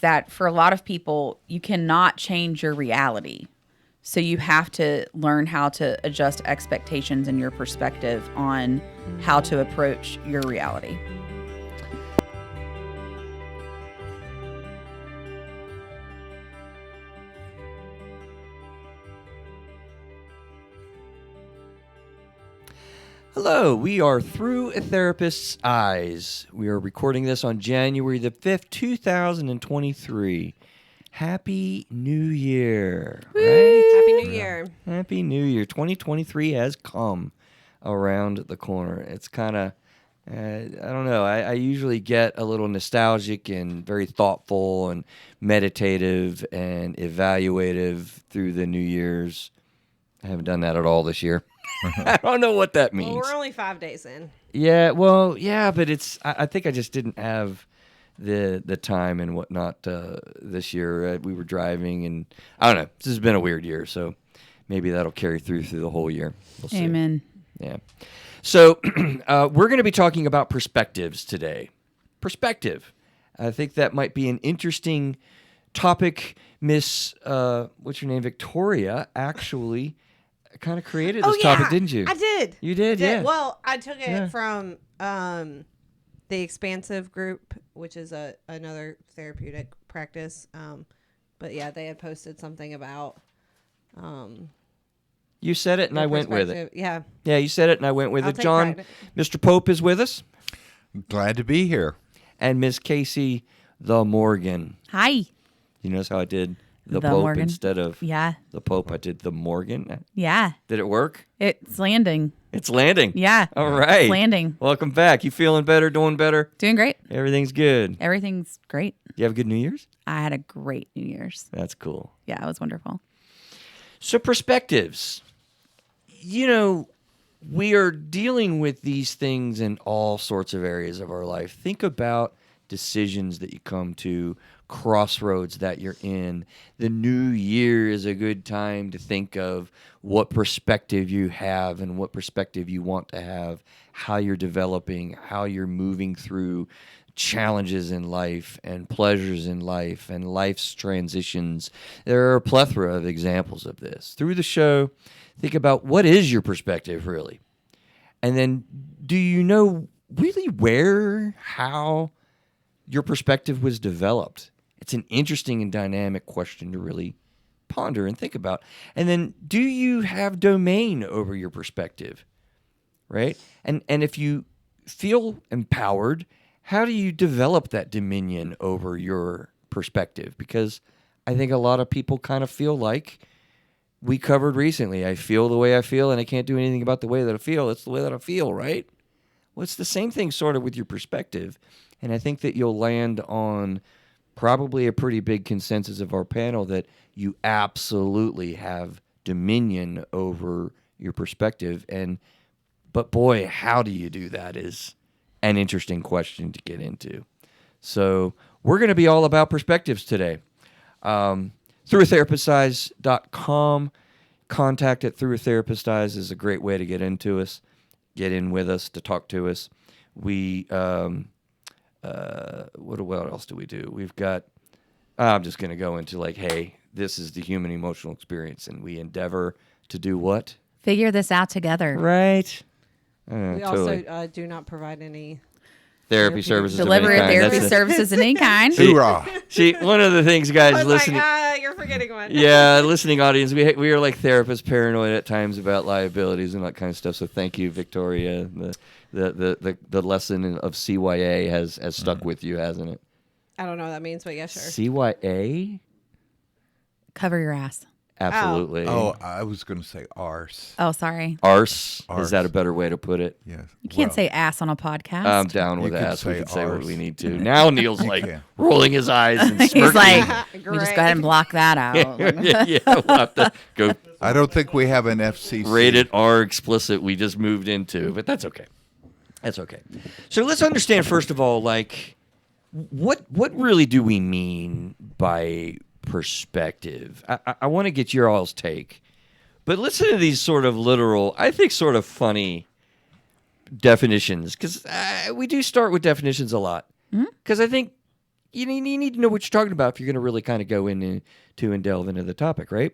that for a lot of people, you cannot change your reality. So you have to learn how to adjust expectations and your perspective on how to approach your reality. Hello, we are Through a Therapist's Eyes. We are recording this on January the 5th, 2023. Happy New Year, right? Happy New Year. Happy New Year. 2023 has come around the corner. It's kind of, I don't know, I usually get a little nostalgic and very thoughtful and meditative and evaluative through the New Year's. I haven't done that at all this year. I don't know what that means. Well, we're only 5 days in. Yeah, well, yeah, but it's. I think I just didn't have the time and whatnot this year. We were driving, and I don't know. This has been a weird year, so maybe that'll carry through the whole year. We'll see. Amen. Yeah. So we're going to be talking about perspectives today. Perspective. I think that might be an interesting topic. Miss, what's your name, Victoria? Actually. Kind of created this topic, didn't you? I did. You did, yeah. Well, I took it from the Expansive group, which is another therapeutic practice. But yeah, they had posted something about. You said it, and I went with it. Yeah. Yeah, you said it, and I went with I'll it. take John, credit. Mr. Pope is with us, Glad to be here. and Miss Kasie the Morgan. Hi. You notice how I did the The Pope Morgan. instead of Yeah. the Pope? I did the Morgan. Yeah. Did it work? It's landing. It's landing. Yeah. All right. It's landing. Welcome back. You feeling better? Doing better? Doing great. Everything's good. Everything's great. You have a good New Year's? I had a great New Year's. That's cool. Yeah, it was wonderful. So perspectives. You know, we are dealing with these things in all sorts of areas of our life. Think about decisions that you come to, crossroads that you're in. The new year is a good time to think of what perspective you have and what perspective you want to have, how you're developing, how you're moving through challenges in life and pleasures in life and life's transitions. There are a plethora of examples of this. Through the show, think about what is your perspective really? And then do you know really where, how your perspective was developed? It's an interesting and dynamic question to really ponder and think about. And then do you have domain over your perspective? Right? And if you feel empowered, how do you develop that dominion over your perspective? Because I think a lot of people kind of feel like we covered recently. I feel the way I feel, and I can't do anything about the way that I feel. It's the way that I feel, right? Well, it's the same thing sort of with your perspective. And I think that you'll land on probably a pretty big consensus of our panel that you absolutely have dominion over your perspective. But boy, how do you do that is an interesting question to get into. So we're going to be all about perspectives today. Throughatherapisteyes.com. Contact at Throughatherapisteyes is a great way to get into us, get in with us, to talk to us. We, what else do we do? We've got, I'm just going to go into like, hey, this is the human emotional experience, and we endeavor to do what? Figure this out together. Right. We Totally. also do not provide any Therapy services of Deliver any kind. therapy That's services of any kind. Hoorah. See, one of the things, guys, I was listening. like, you're forgetting one. Yeah, listening audience, we are like therapists, paranoid at times about liabilities and that kind of stuff. So thank you, Victoria. The lesson of CYA has stuck with you, hasn't it? I don't know what that means, but yeah, sure. CYA? Cover your ass. Absolutely. Oh, I was going to say arse. Oh, sorry. Arse. Is Arse. that a better way to put it? Yes. You can't say ass on a podcast. I'm down with You could ass. We say can say what arse. we need to. Now Neil's like can. rolling his eyes and smirking. He's like, Great. we just go ahead and block that out. yeah, we'll have to go I don't think we have an FCC. rated R explicit we just moved into, but that's okay. That's okay. So let's understand, first of all, like, what really do we mean by perspective? I want to get your all's take, but listen to these sort of literal, I think sort of funny definitions, because we do start with definitions a lot, because I think you need to know what you're talking about if you're going to really kind of go into and delve into the topic, right?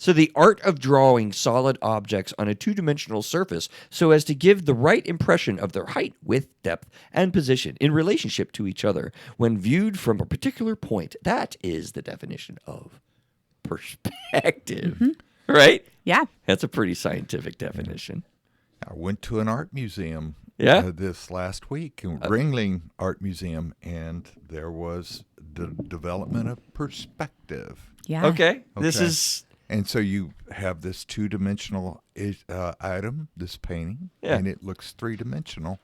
So the art of drawing solid objects on a two-dimensional surface so as to give the right impression of their height, width, depth, and position in relationship to each other when viewed from a particular point. That is the definition of perspective, right? Yeah. That's a pretty scientific definition. I went to an art museum this last week, Ringling Art Museum, and there was the development of perspective. Yeah. Okay. This Okay. is... And so you have this two-dimensional item, this painting, and it looks three-dimensional,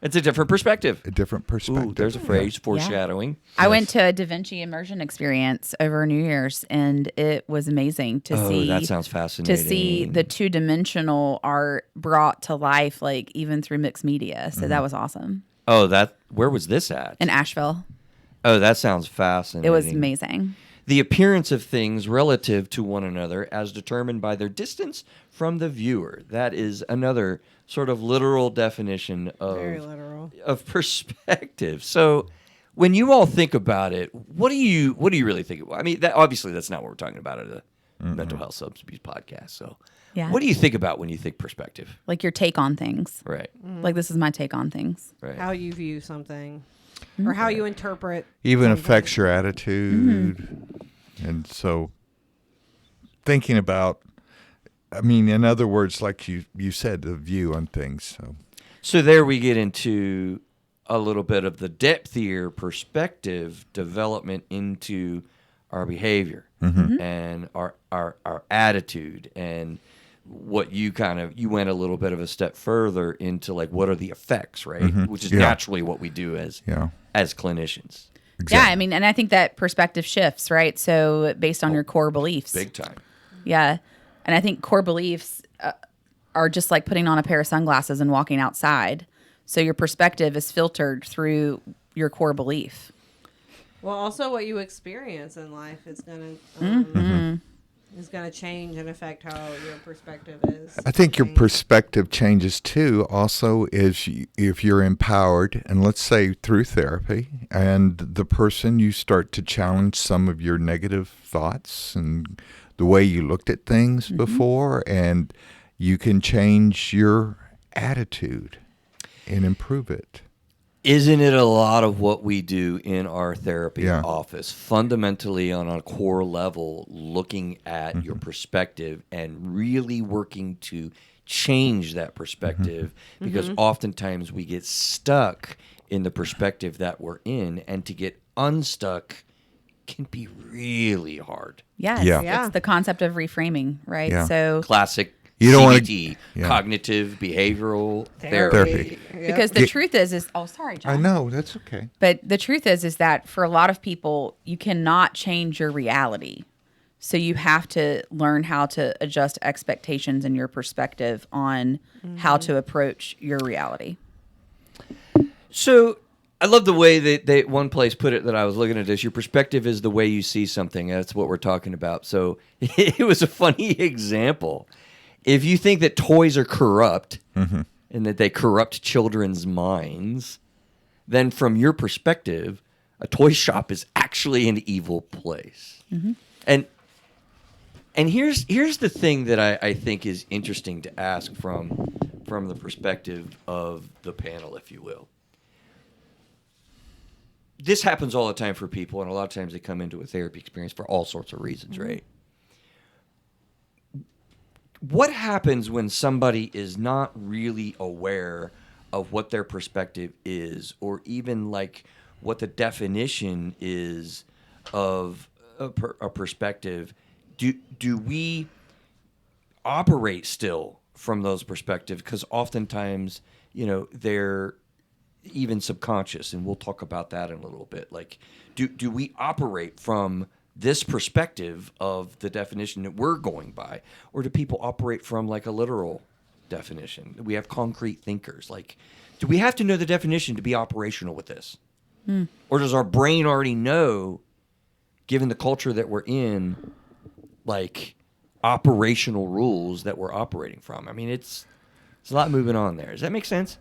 It's a different perspective. a different perspective. Ooh, there's a phrase, foreshadowing. I went to a Da Vinci immersion experience over New Year's, and it was amazing to see. That sounds fascinating. To see the two-dimensional art brought to life, like even through mixed media. So that was awesome. Oh, where was this at? In Asheville, Oh, that sounds fascinating. it was amazing. The appearance of things relative to one another as determined by their distance from the viewer. That is another sort of literal definition Very literal. of perspective. So when you all think about it, what do you really think about? I mean, obviously that's not what we're talking about at a mental health substance abuse podcast. So Yeah. what do you think about when you think perspective? Like your take on things. Right. Like this is my take on things. Right. How you view something, or how you interpret. Even something. affects your attitude. And so thinking about, I mean, in other words, like you said, the view on things. So there we get into a little bit of the depthier perspective development into our behavior and our attitude, and what you went a little bit of a step further into, like, what are the effects, right? Which is naturally what we do as clinicians. Exactly. Yeah, I mean, and I think that perspective shifts, right? So based on your core beliefs. Big time. Yeah. And I think core beliefs are just like putting on a pair of sunglasses and walking outside. So your perspective is filtered through your core belief. Well, also what you experience in life is gonna change and affect how your perspective is. I think your perspective changes too. Also, if you're empowered, and let's say through therapy, and the person, you start to challenge some of your negative thoughts and the way you looked at things before, and you can change your attitude and improve it. Isn't it a lot of what we do in our therapy Yeah. office, fundamentally on a core level, looking at your perspective and really working to change that perspective? Because oftentimes we get stuck in the perspective that we're in, and to get unstuck can be really hard. Yes. Yeah. It's the concept of reframing, right? Yeah. So Classic You don't wanna- CBT, yeah. cognitive behavioral Therapy. because the truth is sorry, John. I know, that's okay. But the truth is that for a lot of people, you cannot change your reality. So you have to learn how to adjust expectations and your perspective on how to approach your reality. So I love the way that they one place put it that I was looking at this. Your perspective is the way you see something. That's what we're talking about. So it was a funny example. If you think that toys are corrupt and that they corrupt children's minds, then from your perspective, a toy shop is actually an evil place. And here's the thing that I think is interesting to ask from the perspective of the panel, if you will. This happens all the time for people, and a lot of times they come into a therapy experience for all sorts of reasons, right? What happens when somebody is not really aware of what their perspective is, or even like what the definition is of a perspective? Do we operate still from those perspectives? Because oftentimes, they're even subconscious, and we'll talk about that in a little bit. Like, do we operate from this perspective of the definition that we're going by, or do people operate from like a literal definition? We have concrete thinkers. Like, do we have to know the definition to be operational with this? Or does our brain already know, given the culture that we're in, like operational rules that we're operating from? I mean, it's a lot moving on there. Does that make sense?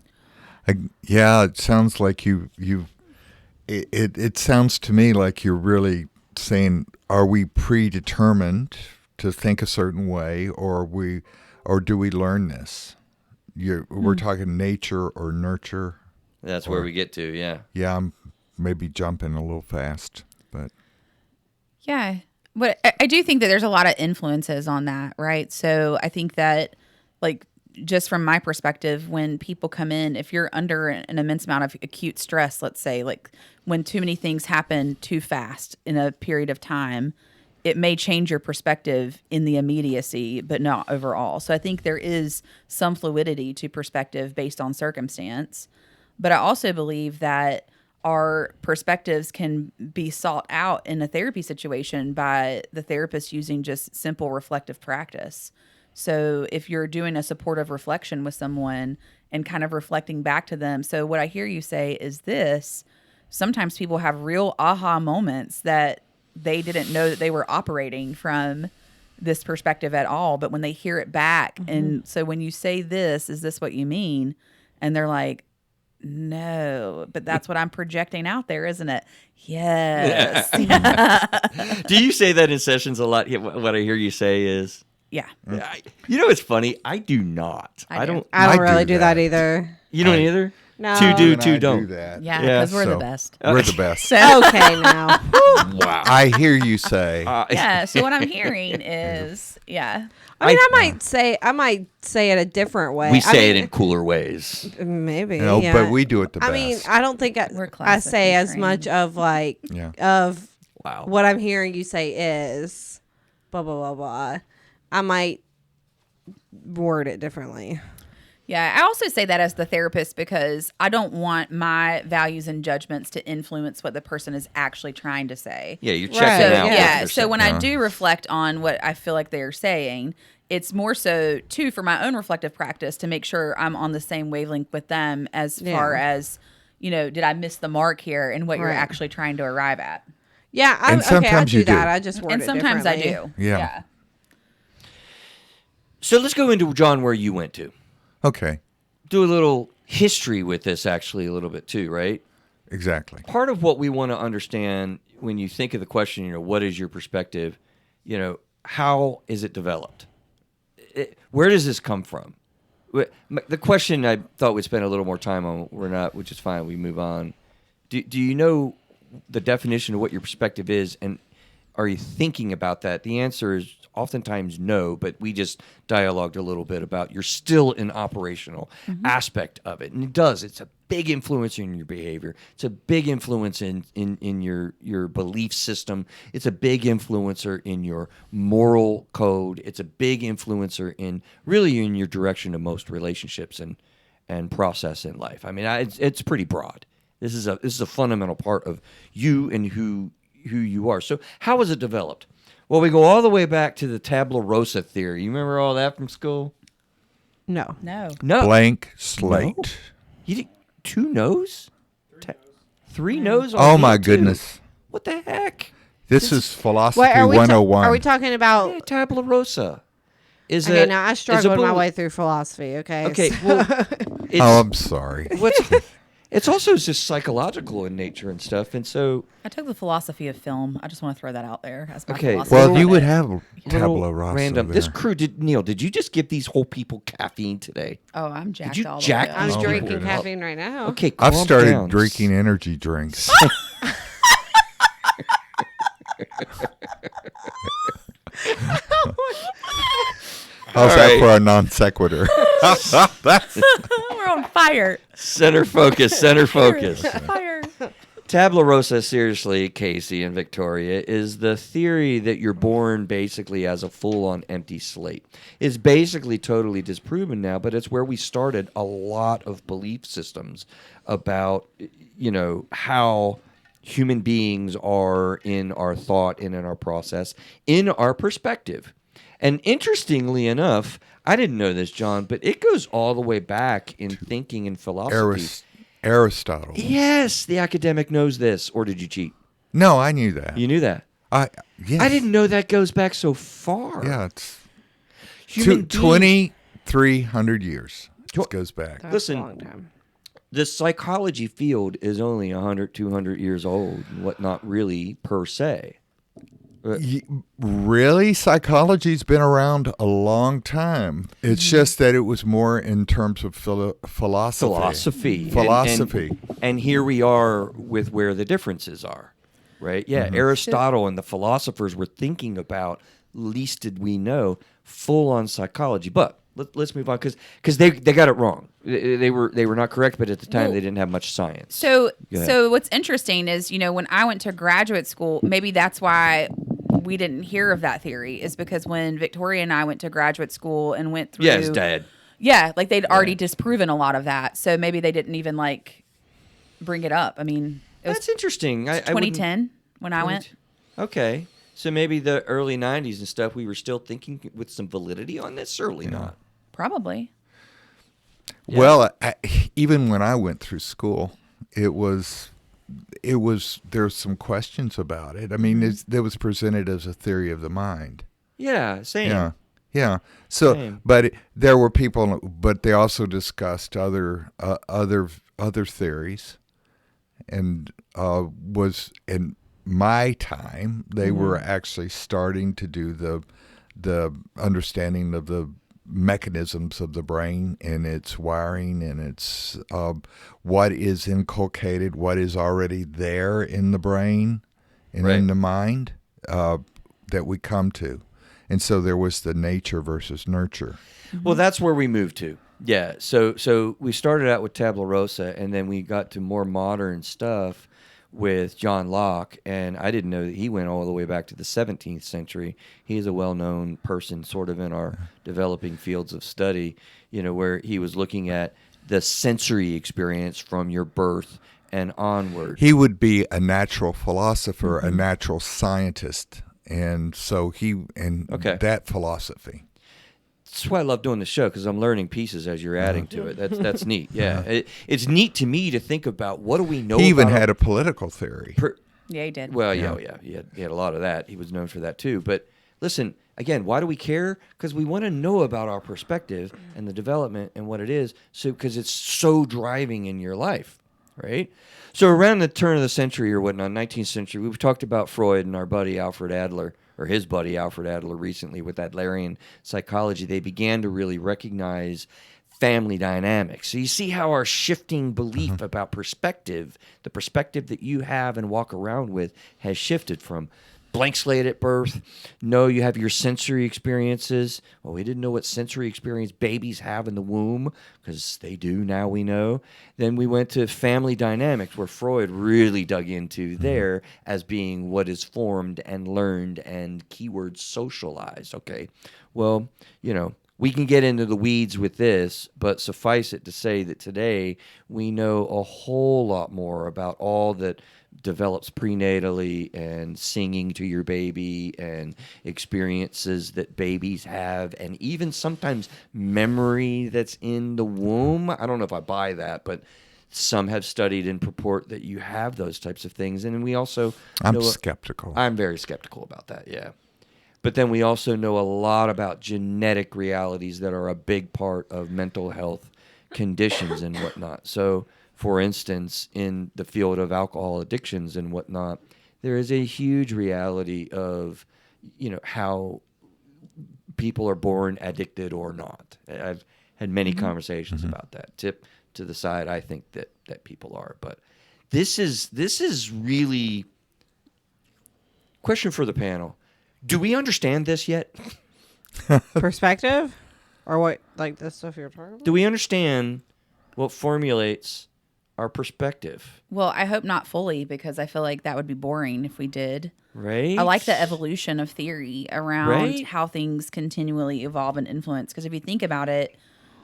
Yeah, it sounds like it sounds to me like you're really saying, are we predetermined to think a certain way, or do we learn this? We're talking nature or nurture. That's where we get to, yeah. Yeah, I'm maybe jumping a little fast, but Yeah. But I do think that there's a lot of influences on that, right? So I think that, like, just from my perspective, when people come in, if you're under an immense amount of acute stress, let's say, like when too many things happen too fast in a period of time, it may change your perspective in the immediacy, but not overall. So I think there is some fluidity to perspective based on circumstance. But I also believe that our perspectives can be sought out in a therapy situation by the therapist using just simple reflective practice. So if you're doing a supportive reflection with someone and kind of reflecting back to them. So what I hear you say is this: sometimes people have real aha moments that they didn't know that they were operating from this perspective at all. But when they hear it back, and so when you say this, is this what you mean? And they're like, no, but that's what I'm projecting out there, isn't it? Yes. Do you say that in sessions a lot? What I hear you say is, Yeah. you know, it's funny. I do not. I do. I don't I really do do that that. either. You don't either? No. Two do, you and two I don't. do that. Yeah, Yeah, because we're the so- best. We're the best. So, Okay, now. Wow. I hear you say. yeah. So what I'm hearing is, yeah. I mean, I might say it a different way. We say it in cooler ways. Maybe. No, yeah. but we do it the best. I mean, I don't think We're I classically say as trained. much of like Yeah. of Wow. what I'm hearing you say is blah blah blah blah. I might word it differently. Yeah, I also say that as the therapist because I don't want my values and judgments to influence what the person is actually trying to say. Yeah, you're Right, checking out. yeah. what Yeah. they're So saying. when I do reflect on what I feel like they're saying, it's more so too for my own reflective practice to make sure I'm on the same wavelength with them as far as, you know, did I miss the mark here and what you're Right. actually trying to arrive at? Yeah, And okay, I sometimes do you do. that. I just word And it sometimes I differently. do. Yeah. So let's go into, John, where you went to. Okay. Do a little history with this, actually, a little bit too, right? Exactly. Part of what we want to understand when you think of the question, you know, what is your perspective? You know, how is it developed? Where does this come from? The question I thought we'd spend a little more time on, we're not, which is fine. We move on. Do you know the definition of what your perspective is, and are you thinking about that? The answer is oftentimes no, but we just dialogued a little bit about you're still an operational aspect of it. And it does. It's a big influence in your behavior. It's a big influence in your belief system. It's a big influencer in your moral code. It's a big influencer in really in your direction of most relationships and process in life. I mean, it's pretty broad. This is a fundamental part of you and who you are. So how was it developed? Well, we go all the way back to the tabula rasa theory. You remember all that from school? No. No. No. Blank slate. No? You did 2 no's? 3 no's? On Oh my D2. goodness. What the heck? This is philosophy Wait, are we 101. are we talking about? Yeah, tabula rasa. Is Okay, a, now I is a struggled my bel- way through philosophy. Okay. Okay, so- well, it's, Oh, I'm sorry. it's also just psychological in nature and stuff, and so I took the philosophy of film. I just want to throw that out there as my Okay, philosophy. Well, of you it. would have tabula little rasa random. there. This crew did you just give these whole people caffeine today? Oh, I'm jacked you all jack the way I'm up. Oh, drinking goodness. caffeine right now. Okay, I've calm started down. drinking energy drinks. How's All that right. for a non sequitur? That's We're on fire. Center focus, center focus. Fire. Tabula rasa, seriously, Kasie and Victoria, is the theory that you're born basically as a full-on empty slate. It's basically totally disproven now, but it's where we started a lot of belief systems about, you know, how human beings are in our thought and in our process, in our perspective. And interestingly enough, I didn't know this, John, but it goes all the way back in thinking and philosophy. Aristotle. Yes, the academic knows this. Or did you cheat? No, I knew that. You knew that. Yes. I didn't know that goes back so far. Yeah, it's Human beings- 2,300 years. It goes back. That's Listen, a long time. the psychology field is only 100, 200 years old and whatnot really per se. Really? Psychology's been around a long time. It's just that it was more in terms of philosophy. Philosophy. And here we are with where the differences are, right? Yeah, Aristotle and the philosophers were thinking about, least did we know, full-on psychology. But let's move on because they got it wrong. They were not correct, but at the time they didn't have much science. So what's interesting is, when I went to graduate school, maybe that's why we didn't hear of that theory, is because when Victoria and I went to graduate school and went through... Yeah, his dad. Yeah, like they'd already disproven a lot of that. So maybe they didn't even bring it up. I mean, That's interesting. 2010 when I went. Okay. So maybe the early 90s and stuff, we were still thinking with some validity on this? Certainly not. Probably. Yeah. Well, even when I went through school, there's some questions about it. I mean, it was presented as a theory of the mind. Yeah, same. Yeah. So, Same. but there were people, but they also discussed other theories, and was in my time they were actually starting to do the understanding of the mechanisms of the brain and its wiring and its what is inculcated, what is already there in the brain and in the mind that we come to. And so there was the nature versus nurture. Well, that's where we moved to. Yeah. So we started out with tabula rasa, and then we got to more modern stuff with John Locke, and I didn't know that he went all the way back to the 17th century. He's a well-known person sort of in our developing fields of study, where he was looking at the sensory experience from your birth and onward. He would be a natural philosopher, a natural scientist, and so that philosophy. That's why I love doing the show, because I'm learning pieces as you're adding to it. That's neat. Yeah, it's neat to me to think about what do we know. He even had a political theory. Yeah, he did. Well, yeah. He had a lot of that. He was known for that too. But listen, again, why do we care? Because we want to know about our perspective and the development and what it is. So because it's so driving in your life, right? So around the turn of the century or whatnot, 19th century, we've talked about Freud and our buddy Alfred Adler. Or his buddy Alfred Adler recently with Adlerian psychology. They began to really recognize family dynamics. So you see how our shifting belief about perspective, the perspective that you have and walk around with, has shifted from blank slate at birth. No, you have your sensory experiences. Well, we didn't know what sensory experience babies have in the womb, because they do now, we know. Then we went to family dynamics, where Freud really dug into there as being what is formed and learned and keyword socialized. Okay, well, we can get into the weeds with this, but suffice it to say that today we know a whole lot more about all that develops prenatally and singing to your baby and experiences that babies have, and even sometimes memory that's in the womb. I don't know if I buy that, but some have studied and purport that you have those types of things. And we also I'm skeptical. I'm very skeptical about that, yeah. But then we also know a lot about genetic realities that are a big part of mental health conditions and whatnot. So, for instance, in the field of alcohol addictions and whatnot, there is a huge reality of, how people are born addicted or not. I've had many conversations about that. Tip to the side, I think that people are. But this is really question for the panel. Do we understand this yet? Perspective? Or what, like the stuff you're talking about? Do we understand what formulates our perspective? Well, I hope not fully, because I feel like that would be boring if we did. Right? I like the evolution of theory around how things continually evolve and influence. Because if you think about it,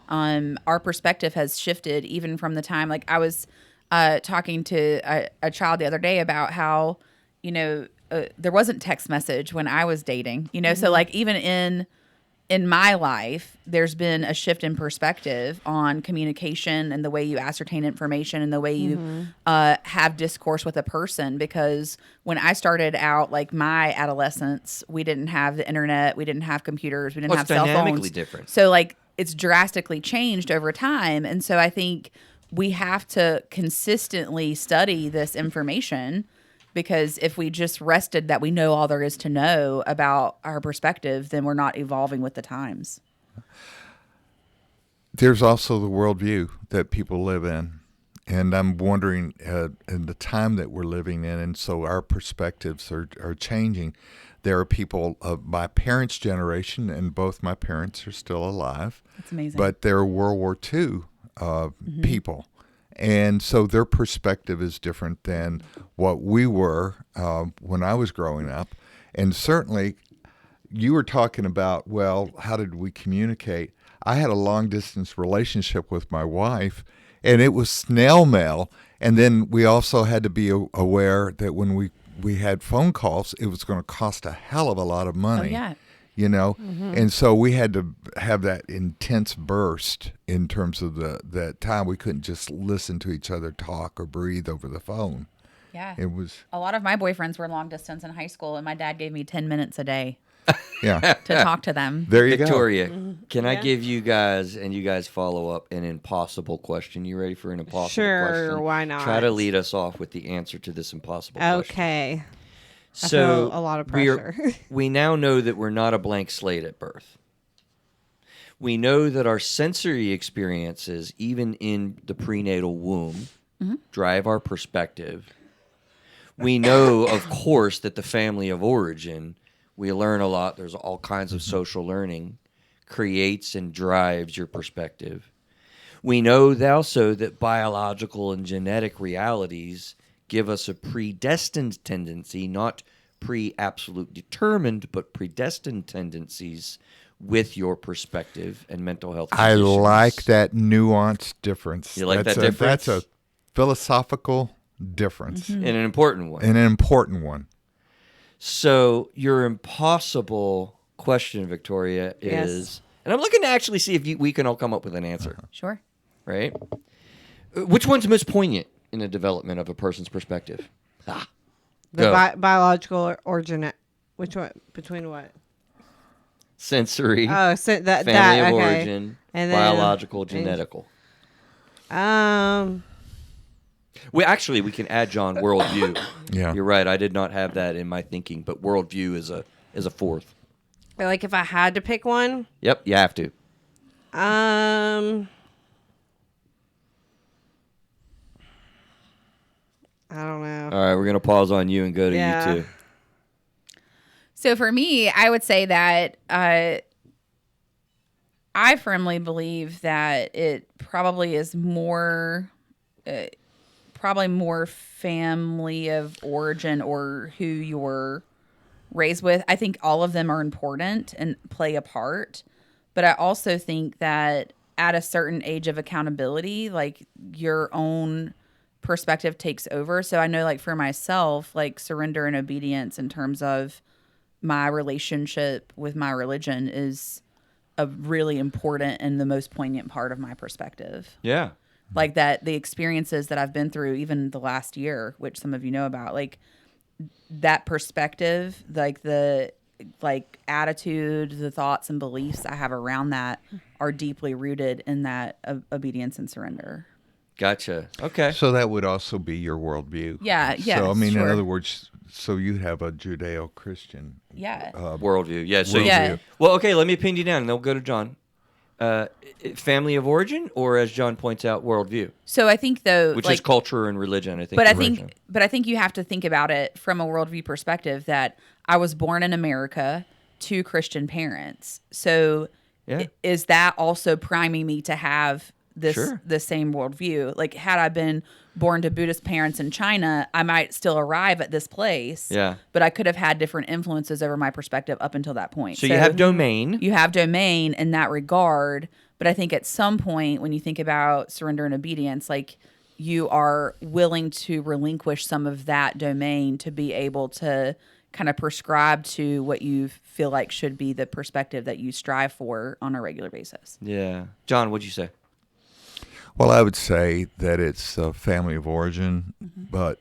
our perspective has shifted even from the time, like I was talking to a child the other day about how, there wasn't text message when I was dating, so like even in my life, there's been a shift in perspective on communication and the way you ascertain information and the way you have discourse with a person. Because when I started out, like my adolescence, we didn't have the internet, we didn't have computers, we didn't have cell phones. Dynamically different. So like it's drastically changed over time. And so I think we have to consistently study this information, because if we just rested that we know all there is to know about our perspective, then we're not evolving with the times. There's also the worldview that people live in. And I'm wondering, in the time that we're living in, and so our perspectives are changing. There are people of my parents' generation, and both my parents are still alive. That's amazing. But they're World War II people. And so their perspective is different than what we were when I was growing up. And certainly, you were talking about, well, how did we communicate? I had a long-distance relationship with my wife, and it was snail mail. And then we also had to be aware that when we had phone calls, it was going to cost a hell of a lot of money. Oh, yeah. You know, and so we had to have that intense burst in terms of that time. We couldn't just listen to each other talk or breathe over the phone. Yeah. It was, A lot of my boyfriends were long distance in high school, and my dad gave me 10 minutes a day yeah. to talk to them. There you Victoria, go. can I give you guys, and you guys follow up, an impossible question? You ready for an impossible question? Sure, why not? Try to lead us off with the answer to this impossible question. Okay. I So feel a lot of we're- pressure. we now know that we're not a blank slate at birth. We know that our sensory experiences, even in the prenatal womb, drive our perspective. We know, of course, that the family of origin, we learn a lot. There's all kinds of social learning, creates and drives your perspective. We know also that biological and genetic realities give us a predestined tendency, not pre-absolute determined, but predestined tendencies with your perspective and mental health I conditions. like that nuanced difference. You like That's that difference? That's a philosophical difference And an important one. and an important one. So your impossible question, Victoria, is, Yes. and I'm looking to actually see if we can all come up with an answer, Sure. right? Which one's most poignant in the development of a person's perspective? The Go. biological or genetic. Which one? Between what? Sensory, Oh, so that family of okay. origin, And then- biological, genetical. We can add, John, worldview. Yeah. You're right. I did not have that in my thinking, but worldview is a fourth. Like if I had to pick one, Yep, you have to. I don't know. All right, we're gonna pause on you and go to Yeah. you too. So for me, I would say that I firmly believe that it probably is more, probably more family of origin or who you're raised with. I think all of them are important and play a part. But I also think that at a certain age of accountability, like your own perspective takes over. So I know, like for myself, like surrender and obedience in terms of my relationship with my religion is a really important and the most poignant part of my perspective. Yeah. Like that, the experiences that I've been through, even the last year, which some of you know about, like that perspective, like the attitude, the thoughts and beliefs I have around that are deeply rooted in that obedience and surrender. Gotcha. Okay. So that would also be your worldview. Yeah, yeah, So, I mean, sure. in other words, so you have a Judeo-Christian Yeah. Worldview. Yeah. So Yeah. Well, okay. Let me pin you down, and then we'll go to John. Family of origin, or as John points out, worldview, So I think though, which like, is culture and religion. I think. but I origin. think you have to think about it from a worldview perspective that I was born in America to Christian parents. So Yeah. is that also priming me to have this Sure. the same worldview? Like had I been born to Buddhist parents in China, I might still arrive at this place. Yeah. But I could have had different influences over my perspective up until that point. So you have domain. You have domain in that regard, but I think at some point when you think about surrender and obedience, like you are willing to relinquish some of that domain to be able to kind of prescribe to what you feel like should be the perspective that you strive for on a regular basis. Yeah. John, what'd you say? Well, I would say that it's a family of origin, but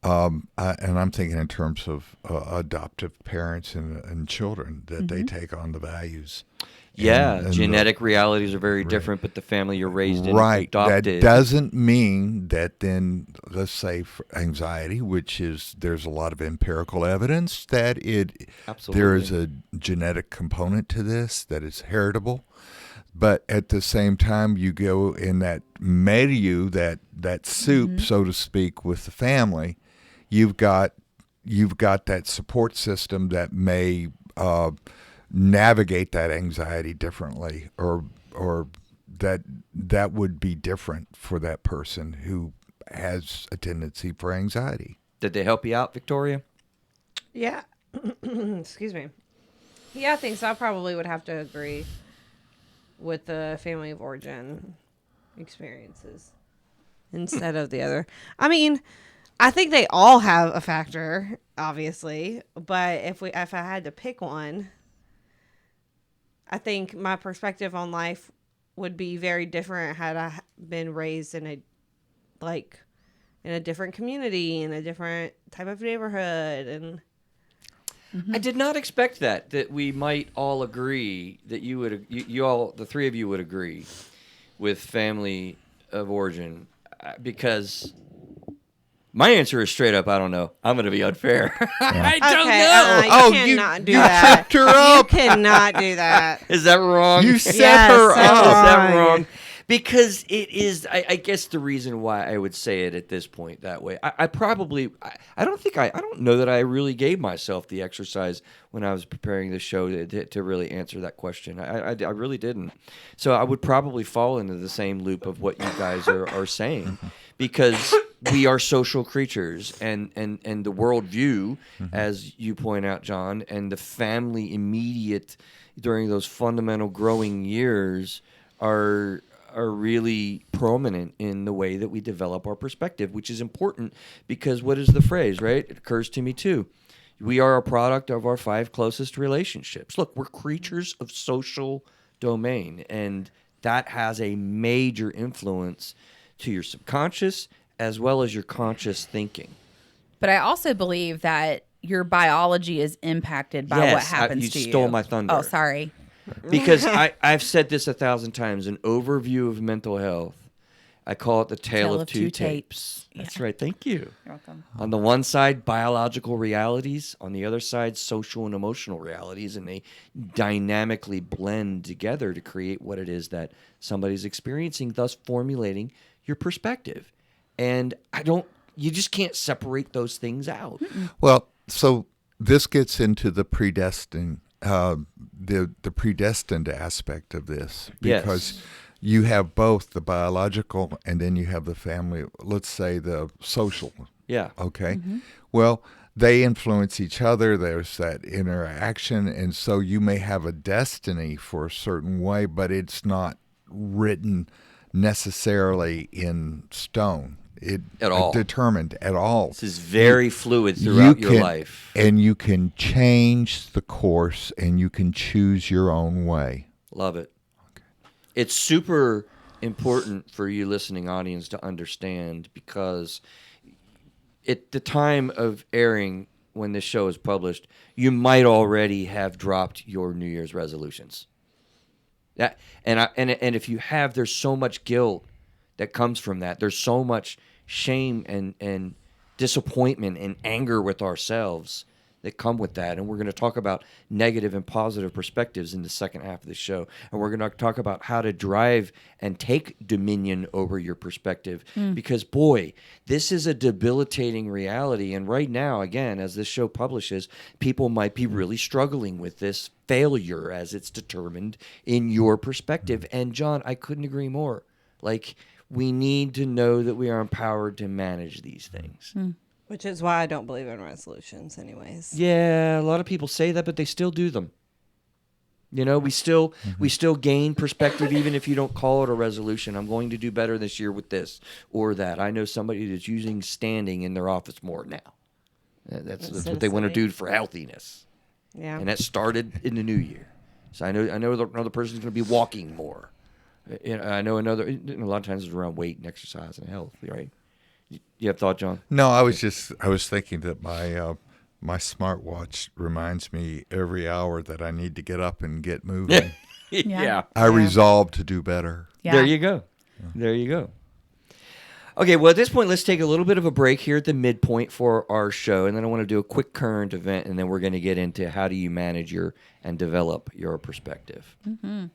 and I'm thinking in terms of adoptive parents and children that they take on the values. and genetic realities are very different, but the family you're raised in, right. adopted. That doesn't mean that then, let's say, for anxiety, which is there's a lot of empirical evidence that there is a genetic component to this that is heritable. But at the same time, you go in that milieu, that soup, so to speak, with the family. You've got that support system that may navigate that anxiety differently, or that would be different for that person who has a tendency for anxiety. Did they help you out, Victoria? Yeah. Excuse me. Yeah, I think so. I probably would have to agree with the family of origin experiences instead of the other. I mean, I think they all have a factor, obviously, but if I had to pick one, I think my perspective on life would be very different had I been raised in a different community, in a different type of neighborhood, and I did not expect that we might all agree that you all, the three of you would agree with family of origin, because my answer is straight up, I don't know. I'm going to be unfair. I don't know. You cannot do that. Tripped her up. You cannot do that. Is that wrong? You set her up. Is that wrong? Because it is, I guess the reason why I would say it at this point that way, I don't know that I really gave myself the exercise when I was preparing the show to really answer that question. I really didn't. So I would probably fall into the same loop of what you guys are saying, because we are social creatures, and the worldview, as you point out, John, and the family immediate during those fundamental growing years are really prominent in the way that we develop our perspective, which is important because what is the phrase, right? It occurs to me too. We are a product of our 5 closest relationships. Look, we're creatures of social domain, and that has a major influence to your subconscious as well as your conscious thinking. But I also believe that your biology is impacted by what happens to you. You stole my thunder. Oh, sorry. Because I've said this 1,000 times, an overview of mental health. I call it the tale of two tapes. That's right. Thank you. You're welcome. On the one side, biological realities. On the other side, social and emotional realities. And they dynamically blend together to create what it is that somebody's experiencing, thus formulating your perspective. And you just can't separate those things out. Well, so this gets into the predestined. The predestined aspect of this, because you have both the biological and then you have the family, let's say the social. Yeah. Okay. Well, they influence each other. There's that interaction. And so you may have a destiny for a certain way, but it's not written necessarily in stone. At all. Determined at all. This is very fluid throughout your life. And you can change the course and you can choose your own way. Love it. Okay. It's super important for you listening audience to understand, because at the time of airing, when this show is published, you might already have dropped your New Year's resolutions. And if you have, there's so much guilt that comes from that. There's so much shame and disappointment and anger with ourselves that come with that. And we're going to talk about negative and positive perspectives in the second half of the show. And we're going to talk about how to drive and take dominion over your perspective. Because, boy, this is a debilitating reality. And right now, again, as this show publishes, people might be really struggling with this failure as it's determined in your perspective. And, John, I couldn't agree more. Like, we need to know that we are empowered to manage these things. Which is why I don't believe in resolutions anyways. Yeah, a lot of people say that, but they still do them. You know, we still gain perspective even if you don't call it a resolution. I'm going to do better this year with this or that. I know somebody that's using standing in their office more now. That's what they want to do for healthiness. Yeah. And that started in the new year. So I know another person's going to be walking more. I know a lot of times it's around weight and exercise and health, right? You have thought, John? No, I was thinking that my smartwatch reminds me every hour that I need to get up and get moving. Yeah. I resolved to do better. Yeah. There you go. There you go. Okay, well, at this point, let's take a little bit of a break here at the midpoint for our show, and then I want to do a quick current event, and then we're going to get into how do you manage and develop your perspective. Mm-hmm.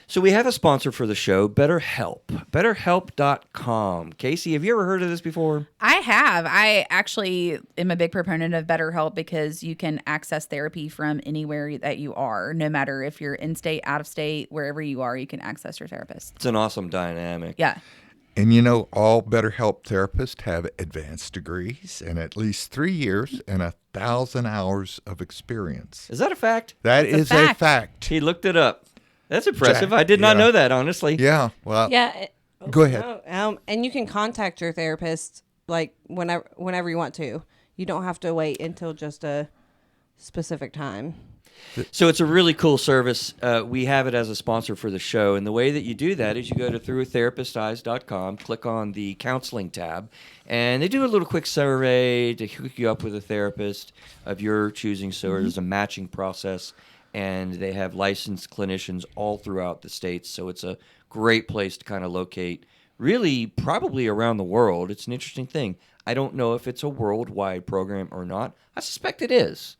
So we have a sponsor for the show, BetterHelp. BetterHelp.com. Kasie, have you ever heard of this before? I have. I actually am a big proponent of BetterHelp because you can access therapy from anywhere that you are. No matter if you're in state, out of state, wherever you are, you can access your therapist. It's an awesome dynamic. Yeah. And all BetterHelp therapists have advanced degrees and at least 3 years and 1,000 hours of experience. Is that a fact? That It's a is a fact. fact. He looked it up. That's impressive. I did not know that, honestly. Yeah. Well, Yeah. Go ahead. And you can contact your therapist like whenever you want to. You don't have to wait until just a specific time. So it's a really cool service. We have it as a sponsor for the show. And the way that you do that is you go to throughatherapisteyes.com, click on the counseling tab, and they do a little quick survey to hook you up with a therapist of your choosing. So there's a matching process, and they have licensed clinicians all throughout the states. So it's a great place to kind of locate, really probably around the world. It's an interesting thing. I don't know if it's a worldwide program or not. I suspect it is.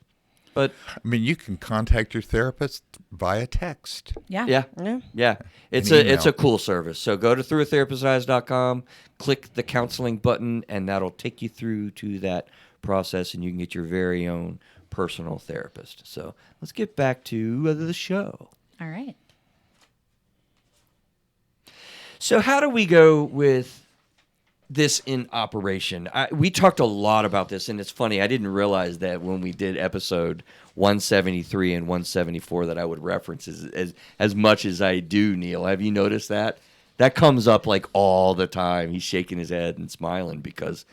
But I mean, you can contact your therapist via text. Yeah. Yeah. It's An a email. cool service. So go to throughatherapisteyes.com, click the counseling button, and that'll take you through to that process, and you can get your very own personal therapist. So let's get back to the show. All right. So how do we go with this in operation? We talked a lot about this, and it's funny. I didn't realize that when we did episode 173 and 174 that I would reference as much as I do, Neil. Have you noticed that? That comes up like all the time. He's shaking his head and smiling because,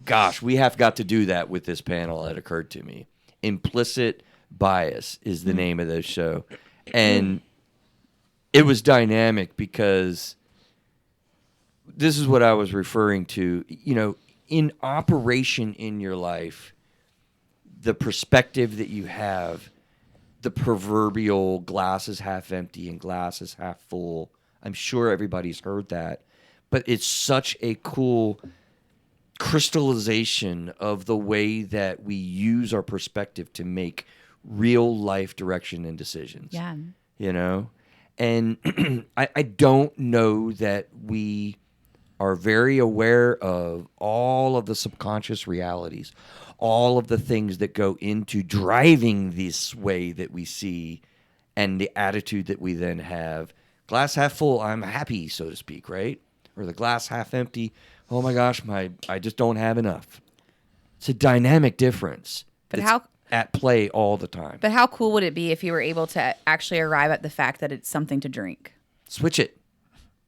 gosh, we have got to do that with this panel. It occurred to me. Implicit Bias is the name of this show. And it was dynamic because this is what I was referring to. You know, in operation in your life, the perspective that you have, the proverbial glass is half empty and glass is half full. I'm sure everybody's heard that. But it's such a cool crystallization of the way that we use our perspective to make real life direction and decisions. Yeah. You know? And I don't know that we are very aware of all of the subconscious realities, all of the things that go into driving this way that we see and the attitude that we then have. Glass half full, I'm happy, so to speak, right? Or the glass half empty, oh my gosh, I just don't have enough. It's a dynamic difference. But It's how at play all the time. But how cool would it be if you were able to actually arrive at the fact that it's something to drink Switch it.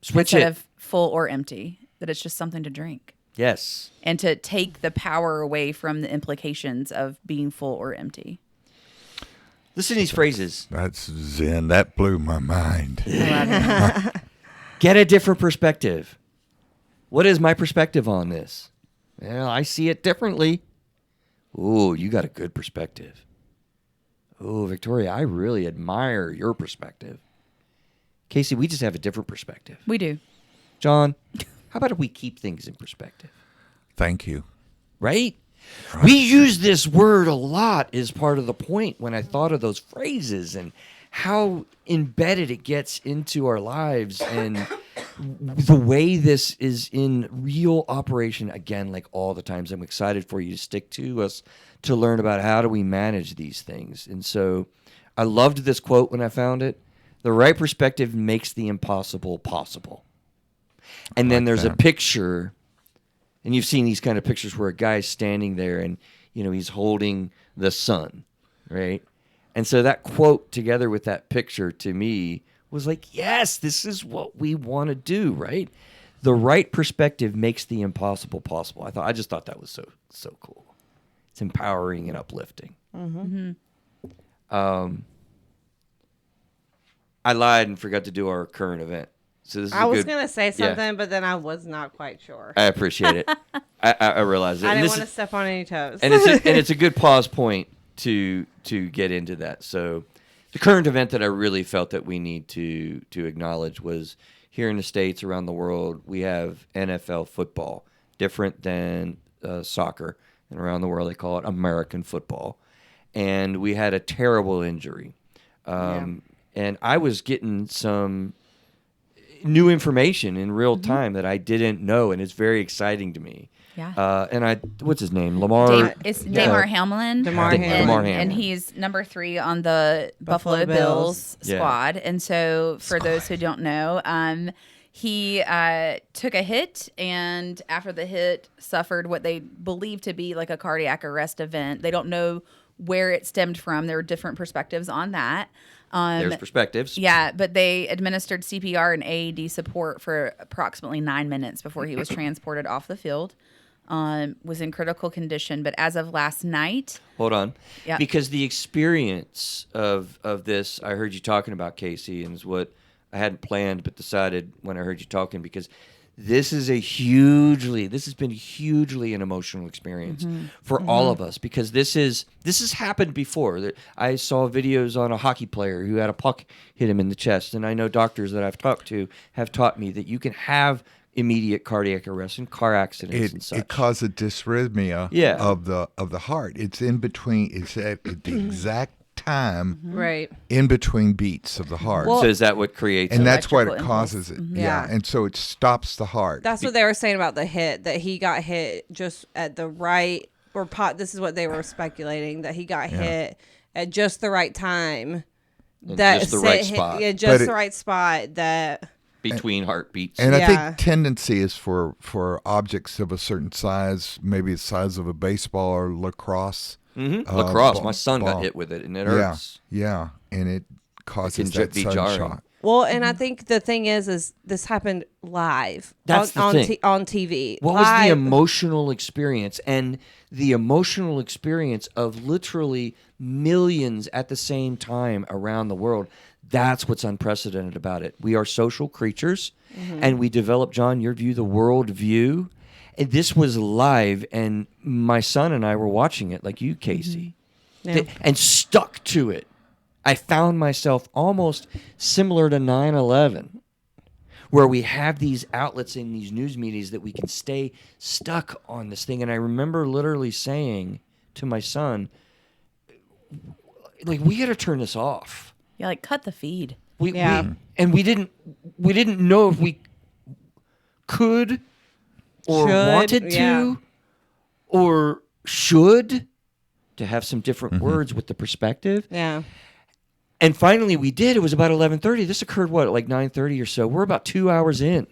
Switch instead it. of full or empty, that it's just something to drink? Yes. And to take the power away from the implications of being full or empty. Listen to these phrases. That's Zen. That blew my mind. Get a different perspective. What is my perspective on this? Well, I see it differently. Ooh, you got a good perspective. Ooh, Victoria, I really admire your perspective. Kasie, we just have a different perspective. We do. John, how about if we keep things in perspective? Thank you. Right? We use this word a lot as part of the point when I thought of those phrases and how embedded it gets into our lives and the way this is in real operation. Again, like all the times, I'm excited for you to stick to us to learn about how do we manage these things. And so I loved this quote when I found it. The right perspective makes the impossible possible. And then there's a picture, and you've seen these kind of pictures where a guy's standing there and, you know, he's holding the sun, right? And so that quote together with that picture to me was like, yes, this is what we want to do, right? The right perspective makes the impossible possible. I just thought that was so cool. It's empowering and uplifting. Mm-hmm. I lied and forgot to do our current event. So this is I was good. going to say something, but then I was not quite sure. I appreciate it. I realize it. I And didn't this want to step on any toes. and it's a good pause point to to get into that. So the current event that I really felt that we need to acknowledge was here in the States, around the world, we have NFL football, different than soccer. And around the world, they call it American football. And we had a terrible injury. And I was getting some new information in real time that I didn't know, and it's very exciting to me. Yeah. And what's his name? Lamar. It's Damar Hamlin. Damar Hamlin. And he's number 3 on the Buffalo Bills squad. And so, for those who don't know, he took a hit, and after the hit, suffered what they believe to be like a cardiac arrest event. They don't know where it stemmed from. There are different perspectives on that. There's perspectives. Yeah, but they administered CPR and AED support for approximately 9 minutes before he was transported off the field. Was in critical condition, but as of last night... Hold on. Yeah. Because the experience of this, I heard you talking about, Kasie, and is what I hadn't planned but decided when I heard you talking, because this has been hugely an emotional experience for all of us, because this has happened before. I saw videos on a hockey player who had a puck hit him in the chest, and I know doctors that I've talked to have taught me that you can have immediate cardiac arrest and car accidents and such. It causes dysrhythmia of the heart. It's in between. It's at the exact time Right. in between beats of the heart. Well, So is that what creates and it? that's what it electrical impulse. causes it. Yeah. And so it stops the heart. That's what they were saying about the hit, that he got hit just at the right, this is what they were speculating, that he got hit at just the right time. Just the right spot. Yeah, just the right spot that... Between heartbeats. And I think tendency is for objects of a certain size, maybe the size of a baseball or lacrosse. Lacrosse. My son got hit with it, and it hurts. Yeah, and it causes It can that be sudden jarring. shock. Well, and I think the thing is this happened live. That's the thing. On TV. What was the emotional experience? And the emotional experience of literally millions at the same time around the world. That's what's unprecedented about it. We are social creatures, and we develop, John, your view, the world view. And this was live, and my son and I were watching it, like you, Kasie, and stuck to it. I found myself almost similar to 9/11, where we have these outlets in these news medias that we can stay stuck on this thing. And I remember literally saying to my son, like, we got to turn this off. Yeah, like cut the feed. We didn't know if we could or wanted to or should, to have some different words with the perspective. Yeah. And finally we did. It was about 11:30. This occurred, like 9:30 or so. We're about 2 hours in,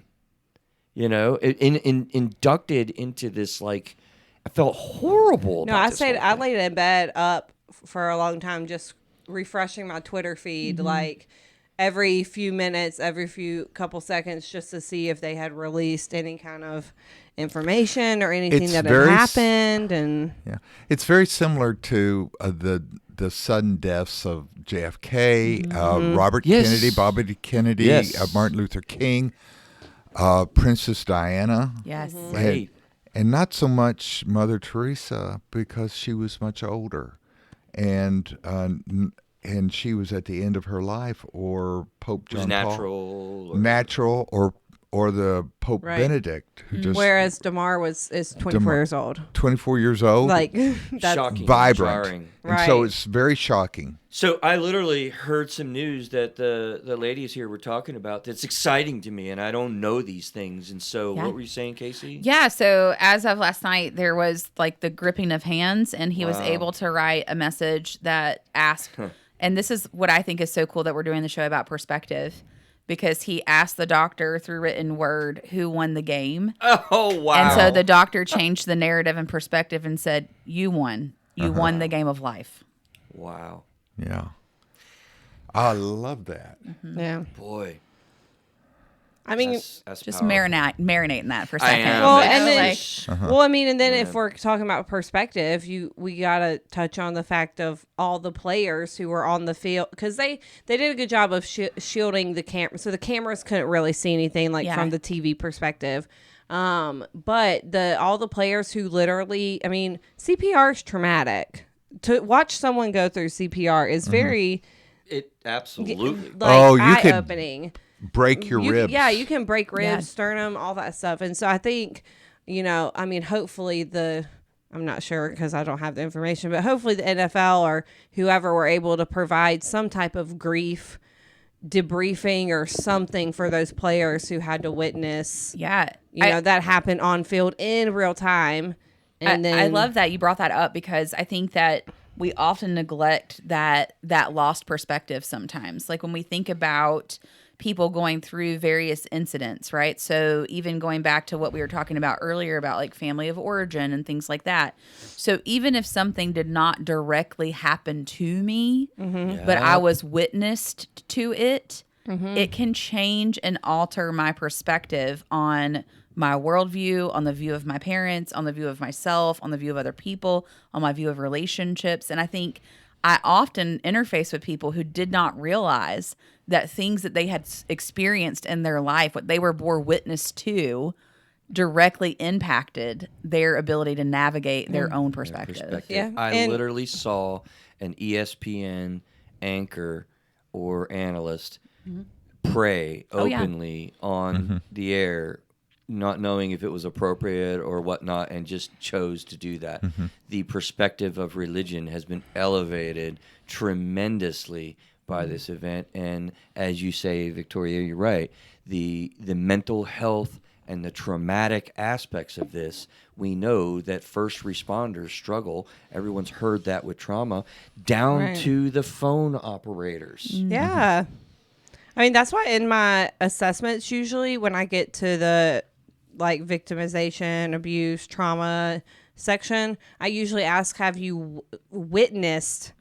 inducted into this, like, I felt horrible. No, I laid in bed up for a long time, just refreshing my Twitter feed, like every few minutes, every few couple seconds, just to see if they had released any kind of information or anything that had happened. And it's very similar to the sudden deaths of JFK, Robert Kennedy, Bobby Kennedy, Martin Luther King, Princess Diana. Yes. Right. And not so much Mother Teresa, because she was much older. And she was at the end of her life, or Pope John Paul. Natural, or the Pope Benedict, who just... Whereas Damar is 24 years old. 24 years old? Like, that's shocking. Vibrant. Jarring. And so it's very shocking. So I literally heard some news that the ladies here were talking about that's exciting to me, and I don't know these things. And so what were you saying, Kasie? Yeah, so as of last night, there was like the gripping of hands, and he was able to write a message that asked, and this is what I think is so cool that we're doing the show about perspective, because he asked the doctor through written word who won the game. Oh, wow. And so the doctor changed the narrative and perspective and said, you won. You won the game of life. Wow. Yeah. I love that. Yeah. Boy. I mean, that's just powerful. marinate in that for a second. am. well, It's and then, like, well, I mean, and then if we're talking about perspective, we gotta touch on the fact of all the players who were on the field, because they did a good job of shielding the camera, so the cameras couldn't really see anything, like from the TV perspective. But all the players who literally, I mean, CPR is traumatic. to watch someone go through CPR is very It absolutely. Oh, you could eye-opening. break your ribs. Yeah, you can break ribs, Yeah. sternum, all that stuff. And so I think, I mean, hopefully I'm not sure because I don't have the information, but hopefully the NFL or whoever were able to provide some type of grief debriefing or something for those players who had to witness, Yeah. that happened on field in real time. And I love that you brought that up because I think that we often neglect that lost perspective sometimes. Like when we think about people going through various incidents, right? So even going back to what we were talking about earlier about like family of origin and things like that. So even if something did not directly happen to me, but I was witnessed to it, it can change and alter my perspective on my worldview, on the view of my parents, on the view of myself, on the view of other people, on my view of relationships. And I think I often interface with people who did not realize that things that they had experienced in their life, what they were bore witness to, directly impacted their ability to navigate their own perspective. Yeah, I and- literally saw an ESPN anchor or analyst pray Oh, yeah. openly on the air, not knowing if it was appropriate or whatnot, and just chose to do that. The perspective of religion has been elevated tremendously by this event. And as you say, Victoria, you're right. The mental health and the traumatic aspects of this, we know that first responders struggle. Everyone's heard that with trauma, down Right. to the phone operators. Yeah. I mean, that's why in my assessments, usually when I get to the like victimization, abuse, trauma section, I usually ask, have you witnessed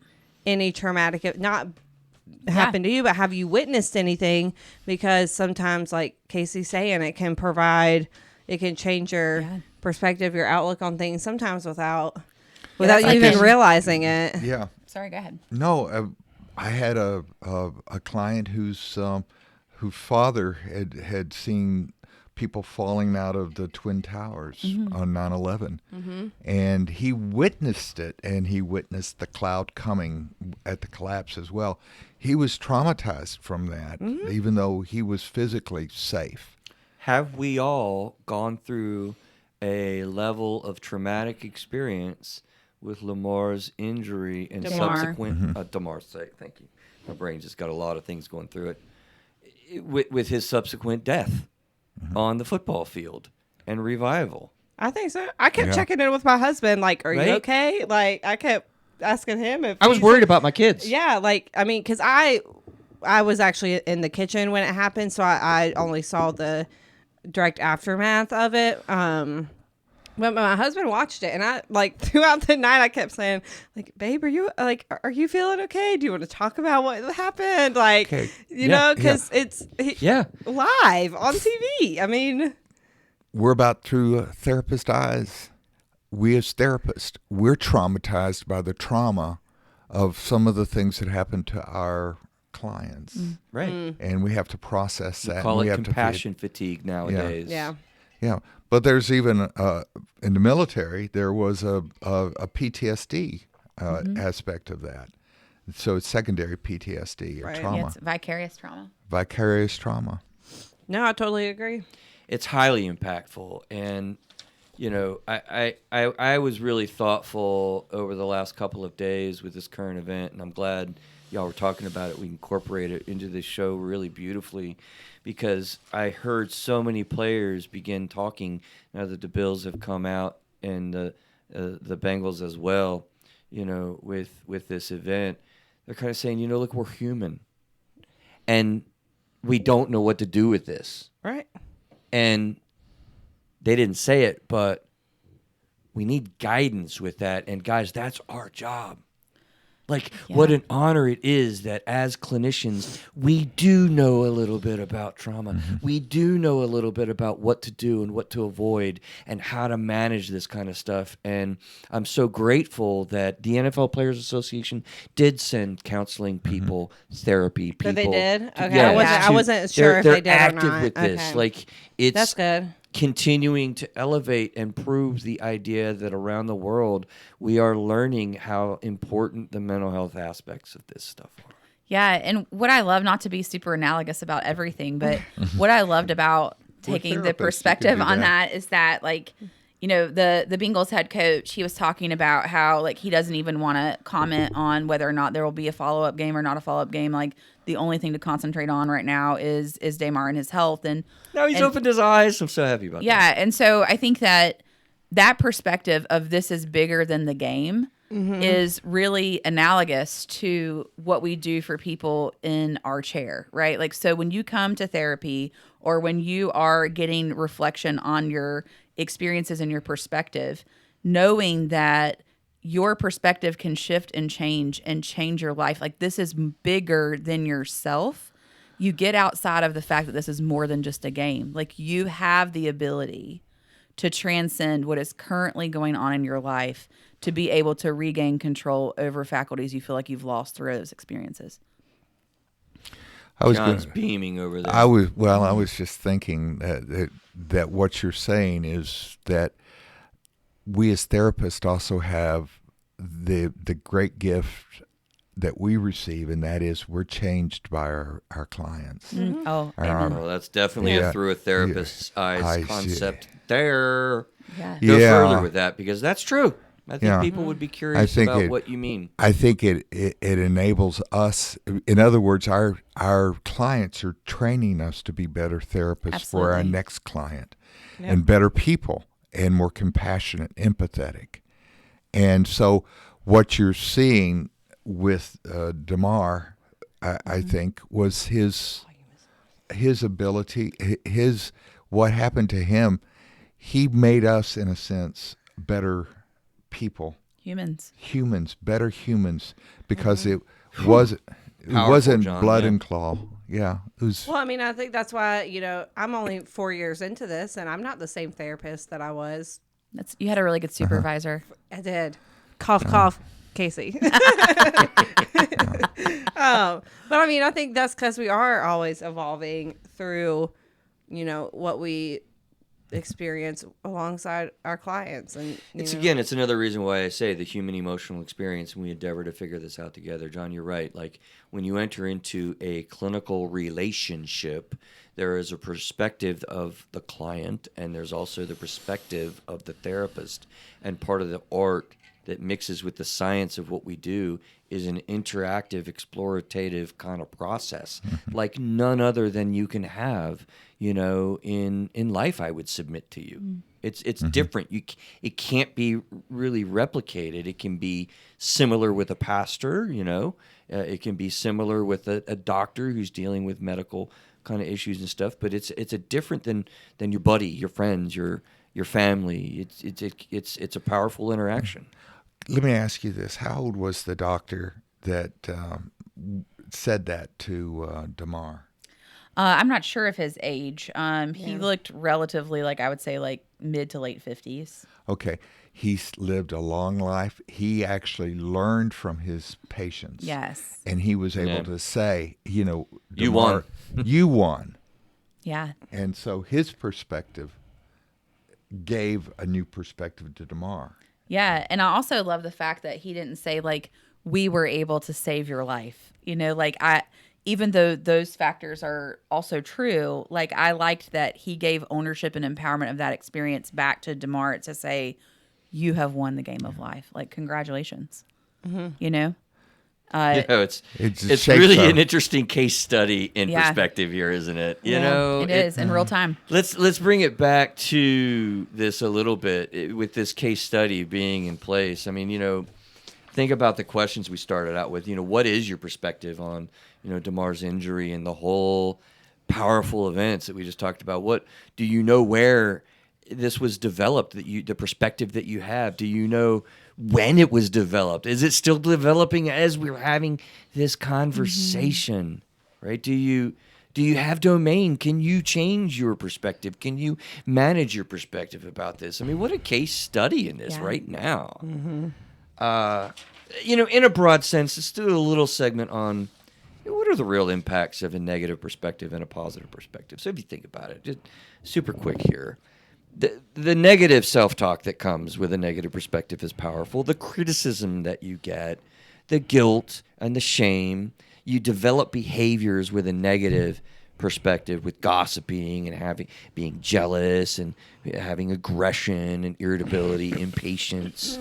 any traumatic, not happened to you, but have you witnessed anything? Because sometimes, like Kasie's saying, it can change your perspective, your outlook on things, sometimes without you even realizing it. Yeah. Sorry, go ahead. No, I had a client whose father had seen people falling out of the Twin Towers on 9/11, and he witnessed it, and he witnessed the cloud coming at the collapse as well. He was traumatized from that, even though he was physically safe. Have we all gone through a level of traumatic experience with Lamar's injury and Damar. subsequent Damar's sake? Thank you. My brain just got a lot of things going through it. With his subsequent death on the football field and revival. I think so. I kept Yeah. checking in with my husband, like, are Right? you okay? Like, I kept asking him if I was he's worried about my kids. Yeah, like, I mean, because I was actually in the kitchen when it happened, so I only saw the direct aftermath of it. But my husband watched it, and I, like, throughout the night, I kept saying, like, babe, are you feeling okay? Do you want to talk about what happened? Like, Okay. you know, because it's Yeah. live on TV. I mean, We're about through therapist eyes. We as therapists, we're traumatized by the trauma of some of the things that happened to our clients, Right. and we have to process that. Call and we it have to feed- compassion fatigue nowadays. yeah. Yeah, but there's even in the military there was a PTSD aspect of that. So it's secondary PTSD or Right. trauma, Yeah, it's vicarious trauma. vicarious trauma. No, I totally agree. It's highly impactful. And, you know, I was really thoughtful over the last couple of days with this current event, and I'm glad y'all were talking about it. We incorporate it into this show really beautifully, because I heard so many players begin talking now that the Bills have come out, and the Bengals as well, you know, with this event. They're kind of saying, you know, look, we're human, and we don't know what to do with this. Right. And they didn't say it, but we need guidance with that. And guys, that's our job. Like, what an honor it is that as clinicians, we do know a little bit about trauma. We do know a little bit about what to do and what to avoid and how to manage this kind of stuff. And I'm so grateful that the NFL Players Association did send counseling people, therapy people. So they did? Okay, Yeah, I wasn't sure if they're they did or active not. with this. Okay. Like, It's That's good. continuing to elevate and prove the idea that around the world we are learning how important the mental health aspects of this stuff are. Yeah, and what I love, not to be super analogous about everything, but what I loved about taking the therapists, you can perspective do on that. that is that, like, you know, the Bengals head coach, he was talking about how, like, he doesn't even want to comment on whether or not there will be a follow-up game or not a follow-up game. Like, the only thing to concentrate on right now is Damar and his health. And Now he's and- opened his eyes. I'm so happy about that. yeah, and so I think that perspective of this is bigger than the game is really analogous to what we do for people in our chair, right? Like, so when you come to therapy or when you are getting reflection on your experiences and your perspective, knowing that your perspective can shift and change your life. Like, this is bigger than yourself. You get outside of the fact that this is more than just a game. Like, you have the ability to transcend what is currently going on in your life to be able to regain control over faculties you feel like you've lost through those experiences. I was John's gonna- beaming over there. I was just thinking that what you're saying is that we as therapists also have the great gift that we receive, and that is we're changed by our clients. Oh, Our- Well, that's definitely Yeah. a through a therapist's eyes I see. concept there. yeah. Go Yeah. further with that, because that's true. I think Yeah. people would be curious think about it- what you mean. I think it enables us. In other words, our clients are training us to be better therapists for our Absolutely. next client, and better people, and more compassionate, empathetic. And so, what you're seeing with Damar, I think, was his ability, what happened to him. He made us, in a sense, better people. Humans. Better humans, because it wasn't John, blood yeah. and claw. Yeah, it was. Well, I mean, I think that's why, I'm only 4 years into this, and I'm not the same therapist that I was. You had a really good supervisor. I did. Cough, cough, Kasie. But I mean, I think that's because we are always evolving through, what we experience alongside our clients. And It's another reason why I say the human emotional experience, and we endeavor to figure this out together. John, you're right. Like, when you enter into a clinical relationship, there is a perspective of the client, and there's also the perspective of the therapist. And part of the art that mixes with the science of what we do is an interactive, explorative kind of process, like none other than you can have, in life. I would submit to you. It's different. It can't be really replicated. It can be similar with a pastor, it can be similar with a doctor who's dealing with medical kind of issues and stuff. But it's a different than your buddy, your friends, your family. It's a powerful interaction. Let me ask you this: how old was the doctor that said that to Damar? I'm not sure of his age. He looked relatively, I would say, mid to late 50s. Okay, he's lived a long life. He actually learned from his patients. Yes. And he was able to say, You Damar, won. you won. Yeah. And so his perspective gave a new perspective to Damar. Yeah. And I also love the fact that he didn't say, we were able to save your life. Even though those factors are also true, I liked that he gave ownership and empowerment of that experience back to Damar to say, you have won the game of life. Congratulations. It's It really shapes an interesting case study in Yeah. perspective here, isn't it? It is in real time. Let's bring it back to this a little bit with this case study being in place. I mean, think about the questions we started out with. What is your perspective on, Damar's injury and the whole powerful events that we just talked about? What do you know where this was developed? The perspective that you have. Do you know when it was developed? Is it still developing as we're having this conversation? Right? Do you have domain? Can you change your perspective? Can you manage your perspective about this? I mean, what a case study in this right now. In a broad sense, let's do a little segment on what are the real impacts of a negative perspective and a positive perspective? So if you think about it, just super quick here. The negative self-talk that comes with a negative perspective is powerful. The criticism that you get, the guilt and the shame, you develop behaviors with a negative perspective, with gossiping and being jealous and having aggression and irritability, impatience.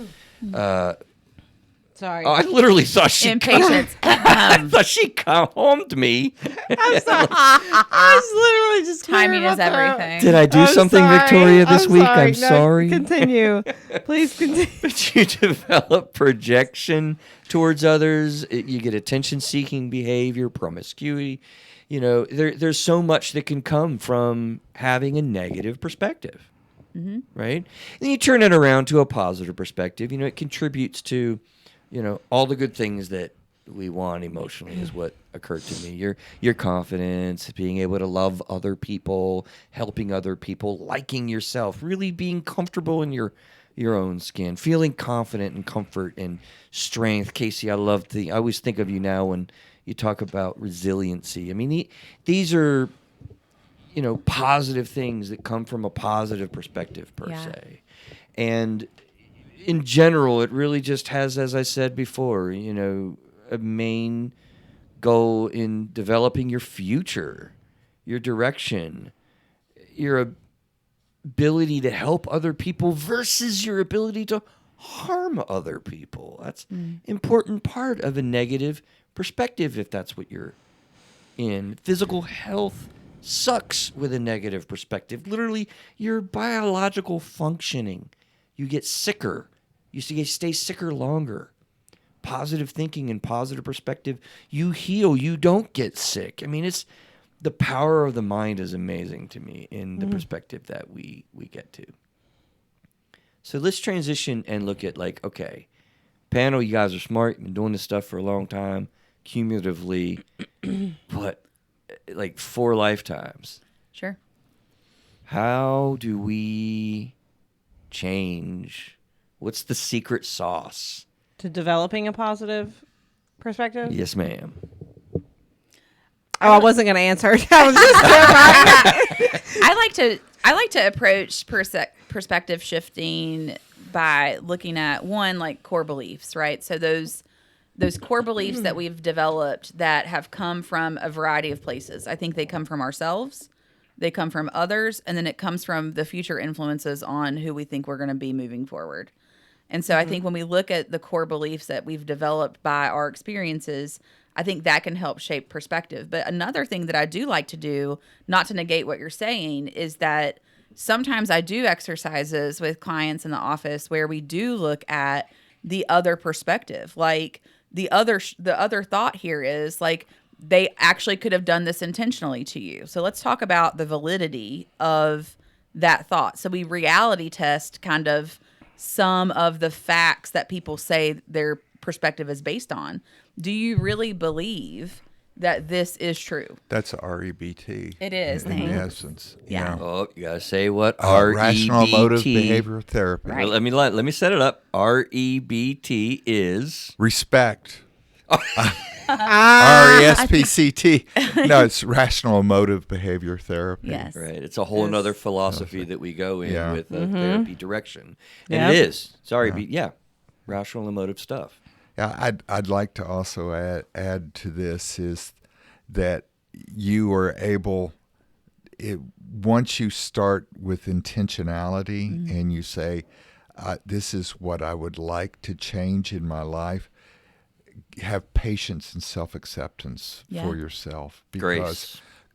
Sorry. I literally thought she Impatience. I thought she calmed me. I'm sorry. I was literally just Timing clearing is my throat. everything. Did I do I'm something, sorry. Victoria, this week? I'm No, sorry. Continue. Please continue. But you develop projection towards others. You get attention-seeking behavior, promiscuity. You know, there's so much that can come from having a negative perspective, right? And you turn it around to a positive perspective. You know, it contributes to, you know, all the good things that we want emotionally is what occurred to me. Your confidence, being able to love other people, helping other people, liking yourself, really being comfortable in your own skin, feeling confident and comfort and strength. Kasie, I always think of you now when you talk about resiliency. I mean, these are, you know, positive things that come from a positive perspective per se. And in general, it really just has, as I said before, you know, a main goal in developing your future, your direction, your ability to help other people versus your ability to harm other people. That's an important part of a negative perspective if that's what you're in. Physical health sucks with a negative perspective. Literally, your biological functioning. You get sicker. You stay sicker longer. Positive thinking and positive perspective, you heal. You don't get sick. I mean, it's the power of the mind is amazing to me in the perspective that we get to. So let's transition and look at like, okay, panel, you guys are smart. You've been doing this stuff for a long time, cumulatively, what, like 4 lifetimes. Sure. How do we change? What's the secret sauce? To developing a positive perspective? Yes, ma'am. Oh, I wasn't going to answer. I was just I like to approach perspective shifting by looking at one, like core beliefs, right? So those core beliefs that we've developed that have come from a variety of places. I think they come from ourselves, they come from others, and then it comes from the future influences on who we think we're going to be moving forward. And so I think when we look at the core beliefs that we've developed by our experiences, I think that can help shape perspective. But another thing that I do like to do, not to negate what you're saying, is that sometimes I do exercises with clients in the office where we do look at the other perspective. Like the other thought here is like they actually could have done this intentionally to you. So let's talk about the validity of that thought. So we reality test kind of some of the facts that people say their perspective is based on. Do you really believe that this is true? That's REBT. It is, in thanks. essence. Yeah. Oh, you gotta say what Rational emotive REBT. behavior therapy. Right. Let me set it up. REBT is Respect. RESPCT. No, it's rational emotive behavior therapy. Yes. right. It's a whole other philosophy that we go in Yeah. with therapy direction, and Yep. it is. Sorry, rational emotive stuff. Yeah, I'd like to also add to this is that you are able, once you start with intentionality and you say, this is what I would like to change in my life, have patience and self-acceptance for yourself.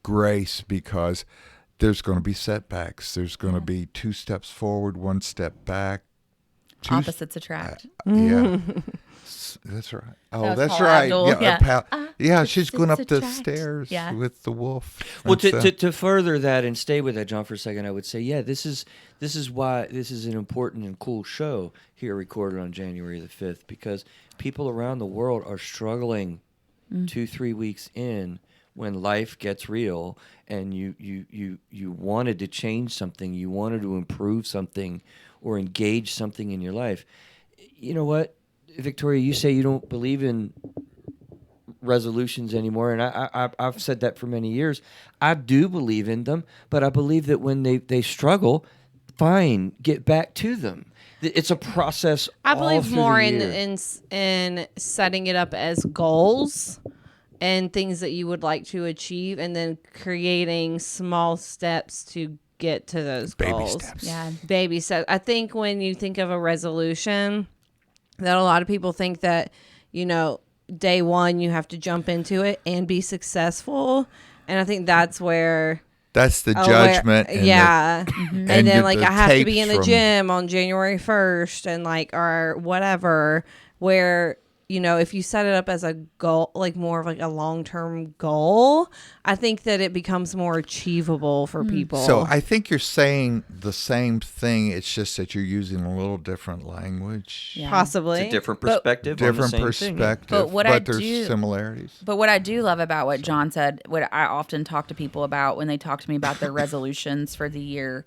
Grace, because there's going to be setbacks. There's going to be 2 steps forward, 1 step back. Opposites attract. Yeah. That's right. Oh, was that's Paula right. Abdul, Yeah, she's going up the attract. stairs Yeah. with the wolf. Well, That's, to further that and stay with that, John, for a second, I would say, this is why this is an important and cool show here recorded on January the 5th, because people around the world are struggling 2-3 weeks in when life gets real, and you wanted to change something, you wanted to improve something or engage something in your life. You know what, Victoria, you say you don't believe in resolutions anymore, and I've said that for many years. I do believe in them, but I believe that when they struggle, fine, get back to them. It's a process. I all believe through more the in, year. in setting it up as goals and things that you would like to achieve, and then creating small steps to get to those Baby goals. steps. Yeah. Baby steps. I think when you think of a resolution, that a lot of people think that, day one you have to jump into it and be successful, and I think that's where. That's the Oh, judgment. where, and yeah. and And then the I have to be tapes in the from- gym on January 1st and or whatever, where, if you set it up as a goal, more of a long-term goal, I think that it becomes more achievable for people. So I think you're saying the same thing. It's just that you're using a little different language. Yeah. Possibly. It's a different perspective. on the Different same thing. perspective. But what I there's do- similarities. But what I do love about what John said, what I often talk to people about when they talk to me about their resolutions for the year,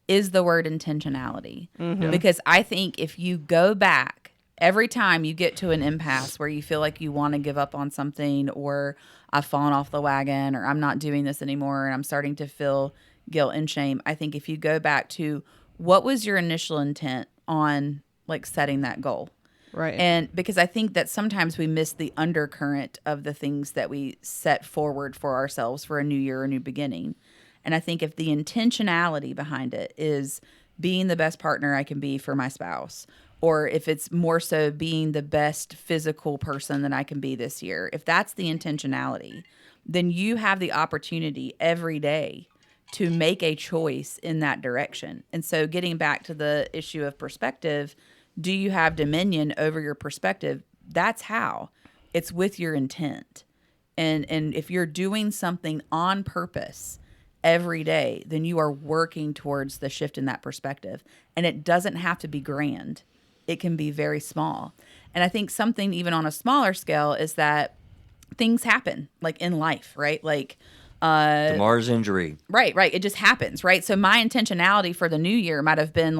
is the word intentionality. Because I think if you go back, every time you get to an impasse where you feel like you want to give up on something, or I've fallen off the wagon, or I'm not doing this anymore, and I'm starting to feel guilt and shame, I think if you go back to what was your initial intent on setting that goal. Right. And because I think that sometimes we miss the undercurrent of the things that we set forward for ourselves for a new year, a new beginning. And I think if the intentionality behind it is being the best partner I can be for my spouse, or if it's more so being the best physical person that I can be this year, if that's the intentionality, then you have the opportunity every day to make a choice in that direction. And so getting back to the issue of perspective, do you have dominion over your perspective? That's how. It's with your intent. And if you're doing something on purpose every day, then you are working towards the shift in that perspective. And it doesn't have to be grand. It can be very small. And I think something even on a smaller scale is that things happen in life, right? The Mars injury. Right. It just happens, right? So my intentionality for the new year might have been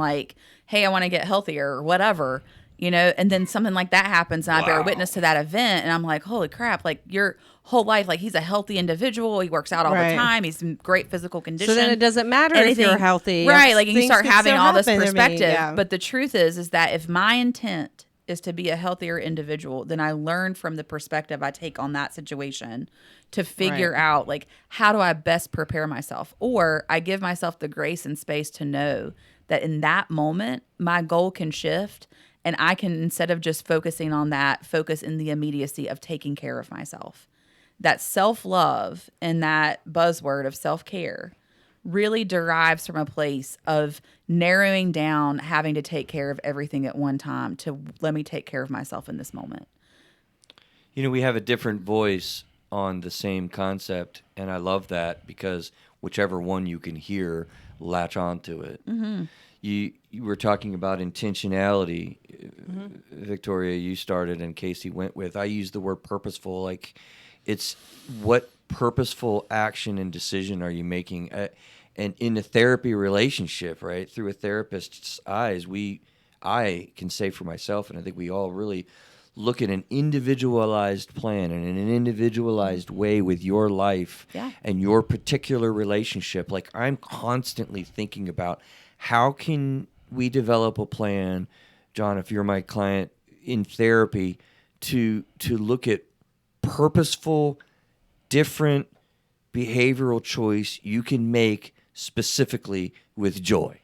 hey, I want to get healthier or whatever, and then something like that happens and I bear witness to that event and I'm like, holy crap, your whole life, he's a healthy individual. He works out all Right. the time. He's in great physical condition. So then it doesn't matter if you're healthy. Right. And you Things start can having still all this happen to me, perspective. yeah. But the truth is that if my intent is to be a healthier individual, then I learn from the perspective I take on that situation to figure Right. out how do I best prepare myself, or I give myself the grace and space to know that in that moment my goal can shift and I can, instead of just focusing on that, focus in the immediacy of taking care of myself. That self-love and that buzzword of self-care really derives from a place of narrowing down having to take care of everything at one time to let me take care of myself in this moment. We have a different voice on the same concept, and I love that because whichever one you can hear, latch onto it. Mm-hmm. You were talking about intentionality. Mm-hmm. Victoria, you started and Kasie went with. I use the word purposeful. It's what purposeful action and decision are you making? And in a therapy relationship, right, through a therapist's eyes, I can say for myself, and I think we all really look at an individualized plan and in an individualized way with your life and your particular relationship. I'm constantly thinking about how can we develop a plan, John, if you're my client in therapy, to look at purposeful, different behavioral choice you can make specifically with joy.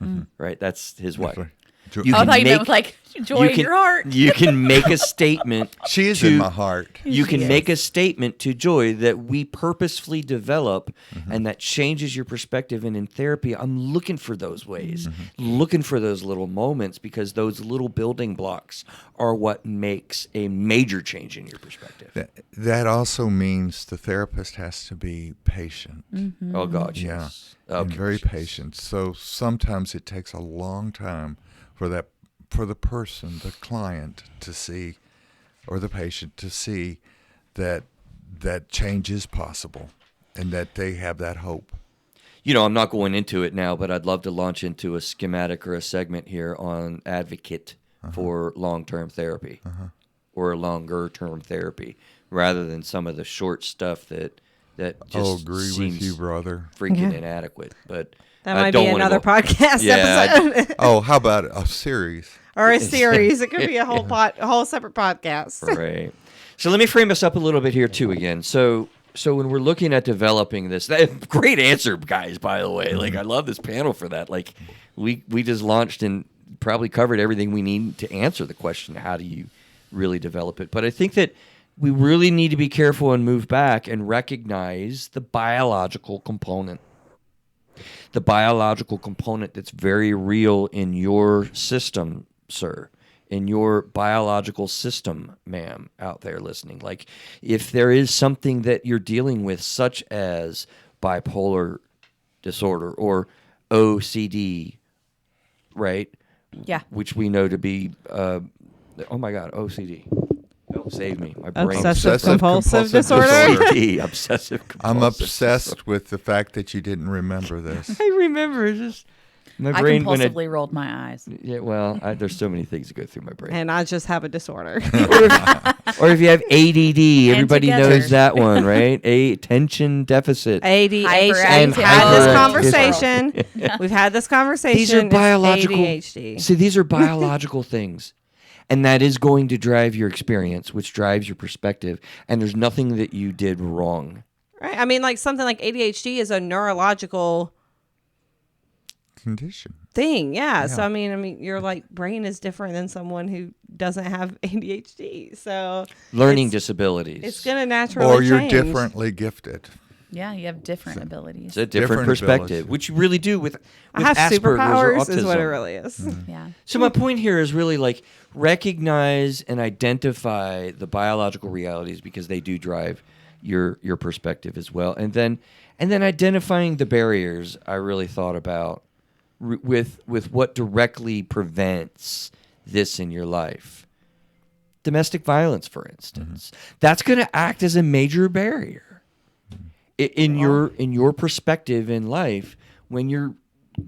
Mm-hmm. Right? That's his wife. I thought you meant with joy in your heart. You can make a statement. She is in my heart. You can make a statement to joy that we purposefully develop, and that changes your perspective. And in therapy, I'm looking for those ways, looking for those little moments, because those little building blocks are what makes a major change in your perspective. That also means the therapist has to be patient. Mm-hmm. Oh, God, Yeah. yes. And very patient. So sometimes it takes a long time for the person, the client, to see, or the patient to see that change is possible and that they have that hope. I'm not going into it now, but I'd love to launch into a schematic or a segment here on advocate for long-term therapy or a longer term therapy rather than some of the short stuff that just agree seems with you, brother. freaking inadequate. But That I might don't be wanna another go- podcast Yeah, episode How about a series? or a series. It could be a whole separate podcast. Right. So let me frame us up a little bit here too. Again, so when we're looking at developing this, great answer, guys. By the way, like I love this panel for that. Like we just launched and probably covered everything we need to answer the question: how do you really develop it? But I think that we really need to be careful and move back and recognize the biological component. The biological component that's very real in your system, sir, in your biological system, ma'am, out there listening. Like, if there is something that you're dealing with, such as bipolar disorder or OCD, right? Yeah. Which we know to be, oh my God, OCD. Oh, save me. My brain. Obsessive compulsive disorder. OCD, obsessive compulsive. I'm obsessed with the fact that you didn't remember this. I remember just my I brain compulsively rolled my eyes. Yeah, well, there's so many things that go through my brain. And I just have a disorder. Or if you have ADD, everybody together. knows that one, right? Attention deficit. ADHD. And We've had this hyperactive. conversation. We've had this conversation. These are It's biological. ADHD. See, these are biological things. And that is going to drive your experience, which drives your perspective. And there's nothing that you did wrong. Right. I mean, like something like ADHD is a neurological Condition. thing. Yeah. So I mean, your like brain is different than someone who doesn't have ADHD. So Learning it's- disabilities. It's gonna naturally Or you're change. differently gifted. Yeah, you have different abilities. It's a different Different perspective, abilities. which you really do with I have Asperger's or superpowers, is what it autism. really is. Yeah. So my point here is really like recognize and identify the biological realities because they do drive your perspective as well, and then identifying the barriers. I really thought about with what directly prevents this in your life. Domestic violence, for instance, that's going to act as a major barrier in your perspective in life when you're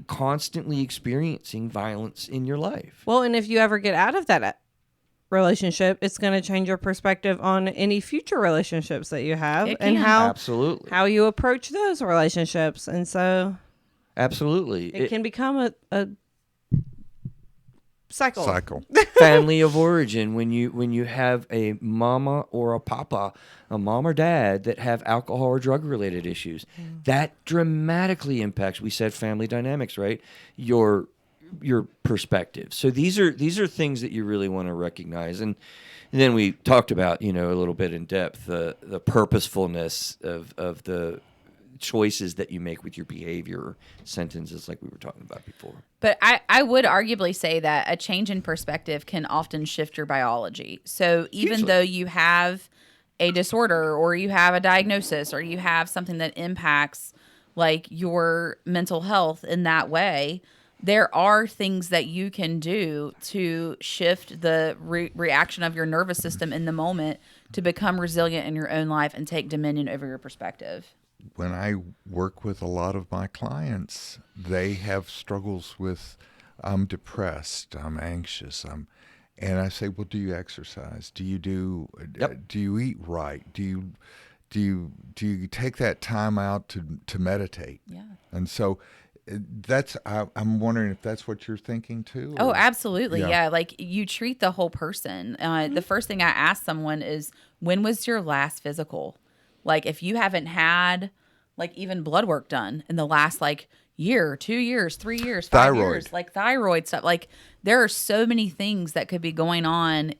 constantly experiencing violence in your life. Well, and if you ever get out of that relationship, it's going to change your perspective on any future relationships that you have It and can. Absolutely. how you approach those relationships. And so Absolutely. it can become a cycle. Family of origin, when you have a mama or a papa, a mom or dad that have alcohol or drug related issues, that dramatically impacts, we said, family dynamics, right? Your perspective. So these are things that you really want to recognize. And then we talked about, a little bit in depth the purposefulness of the choices that you make with your behavior sentences, like we were talking about before. But I would arguably say that a change in perspective can often shift your biology. So even Hugely. though you have a disorder or you have a diagnosis or you have something that impacts like your mental health in that way, there are things that you can do to shift the reaction of your nervous system in the moment to become resilient in your own life and take dominion over your perspective. When I work with a lot of my clients, they have struggles with, I'm depressed, I'm anxious, and I say, well, do you exercise? Do you do you eat right? Do you take that time out to meditate? Yeah. And so I'm wondering if that's what you're thinking too. Oh, or- absolutely. Yeah. Yeah. Like you treat the whole person. The first thing I ask someone is, when was your last physical? Like if you haven't had like even blood work done in the last like year, 2 years, 3 years, 5 years, Thyroid. like thyroid stuff. Like there are so many things that could be going on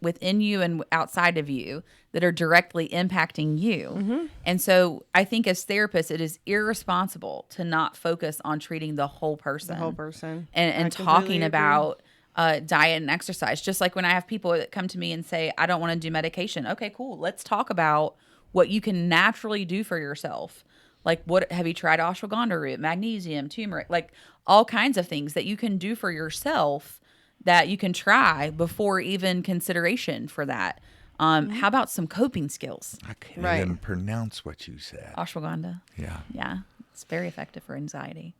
within you and outside of you that are directly impacting you. And so I think as therapists, it is irresponsible to not focus on treating the whole person. The whole person. And I talking completely agree. about diet and exercise. Just like when I have people that come to me and say, I don't want to do medication. Okay, cool. Let's talk about what you can naturally do for yourself. Like, what have you tried? Ashwagandha root, magnesium, turmeric, like all kinds of things that you can do for yourself that you can try before even consideration for that. How about some coping skills? I can't Right. even pronounce what you said. Ashwagandha. Yeah. Yeah, it's very effective for anxiety.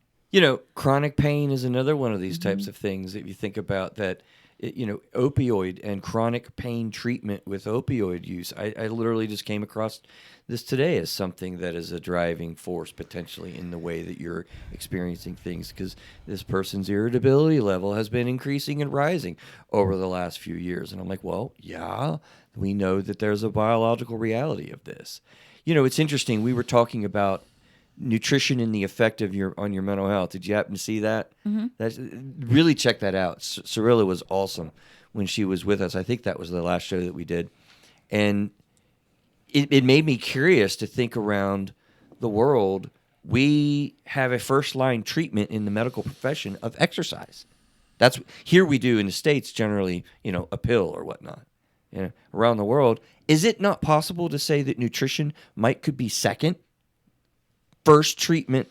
Chronic pain is another one of these types of things that you think about that opioid and chronic pain treatment with opioid use. I literally just came across this today as something that is a driving force potentially in the way that you're experiencing things, because this person's irritability level has been increasing and rising over the last few years. And I'm like, well, yeah, we know that there's a biological reality of this. It's interesting. We were talking about nutrition and the effect of on your mental health. Did you happen to see that? Mm-hmm. Really check that out. Cirilla was awesome when she was with us. I think that was the last show that we did. And it made me curious to think around the world. We have a first-line treatment in the medical profession of exercise. That's here we do in the States generally, a pill or whatnot. Around the world, is it not possible to say that nutrition could be second? First treatment,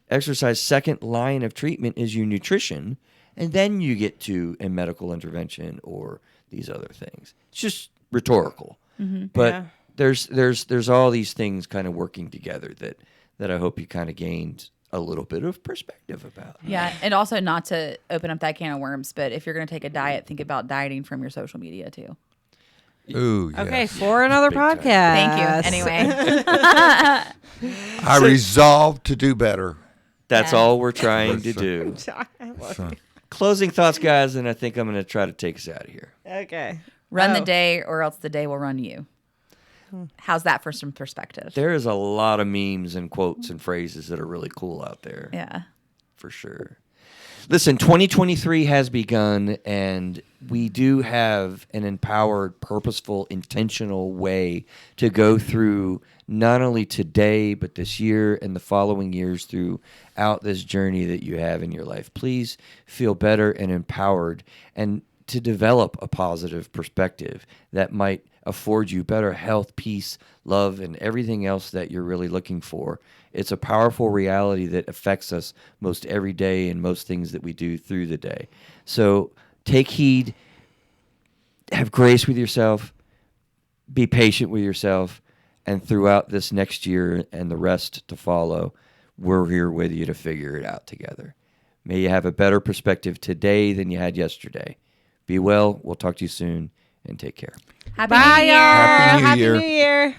exercise, second line of treatment is your nutrition, and then you get to a medical intervention or these other things. It's just rhetorical. Mm-hmm. But there's all these things kind of working together that I hope you kind of gained a little bit of perspective about. Yeah, and also not to open up that can of worms, but if you're going to take a diet, think about dieting from your social media too. Ooh, yes. Okay, for another podcast. Thank you. Anyway. I resolved to do better. That's all we're trying to do. So, Closing thoughts, guys, and I think I'm going to try to take us out of here. Okay. Run the day, or else the day will run you. How's that for some perspective? There is a lot of memes and quotes and phrases that are really cool out there. Yeah. For sure. Listen, 2023 has begun, and we do have an empowered, purposeful, intentional way to go through not only today, but this year and the following years throughout this journey that you have in your life. Please feel better and empowered, and to develop a positive perspective that might afford you better health, peace, love, and everything else that you're really looking for. It's a powerful reality that affects us most every day and most things that we do through the day. So take heed, have grace with yourself, be patient with yourself, and throughout this next year and the rest to follow, we're here with you to figure it out together. May you have a better perspective today than you had yesterday. Be well. We'll talk to you soon, and take care. Happy New Year. Happy New Year.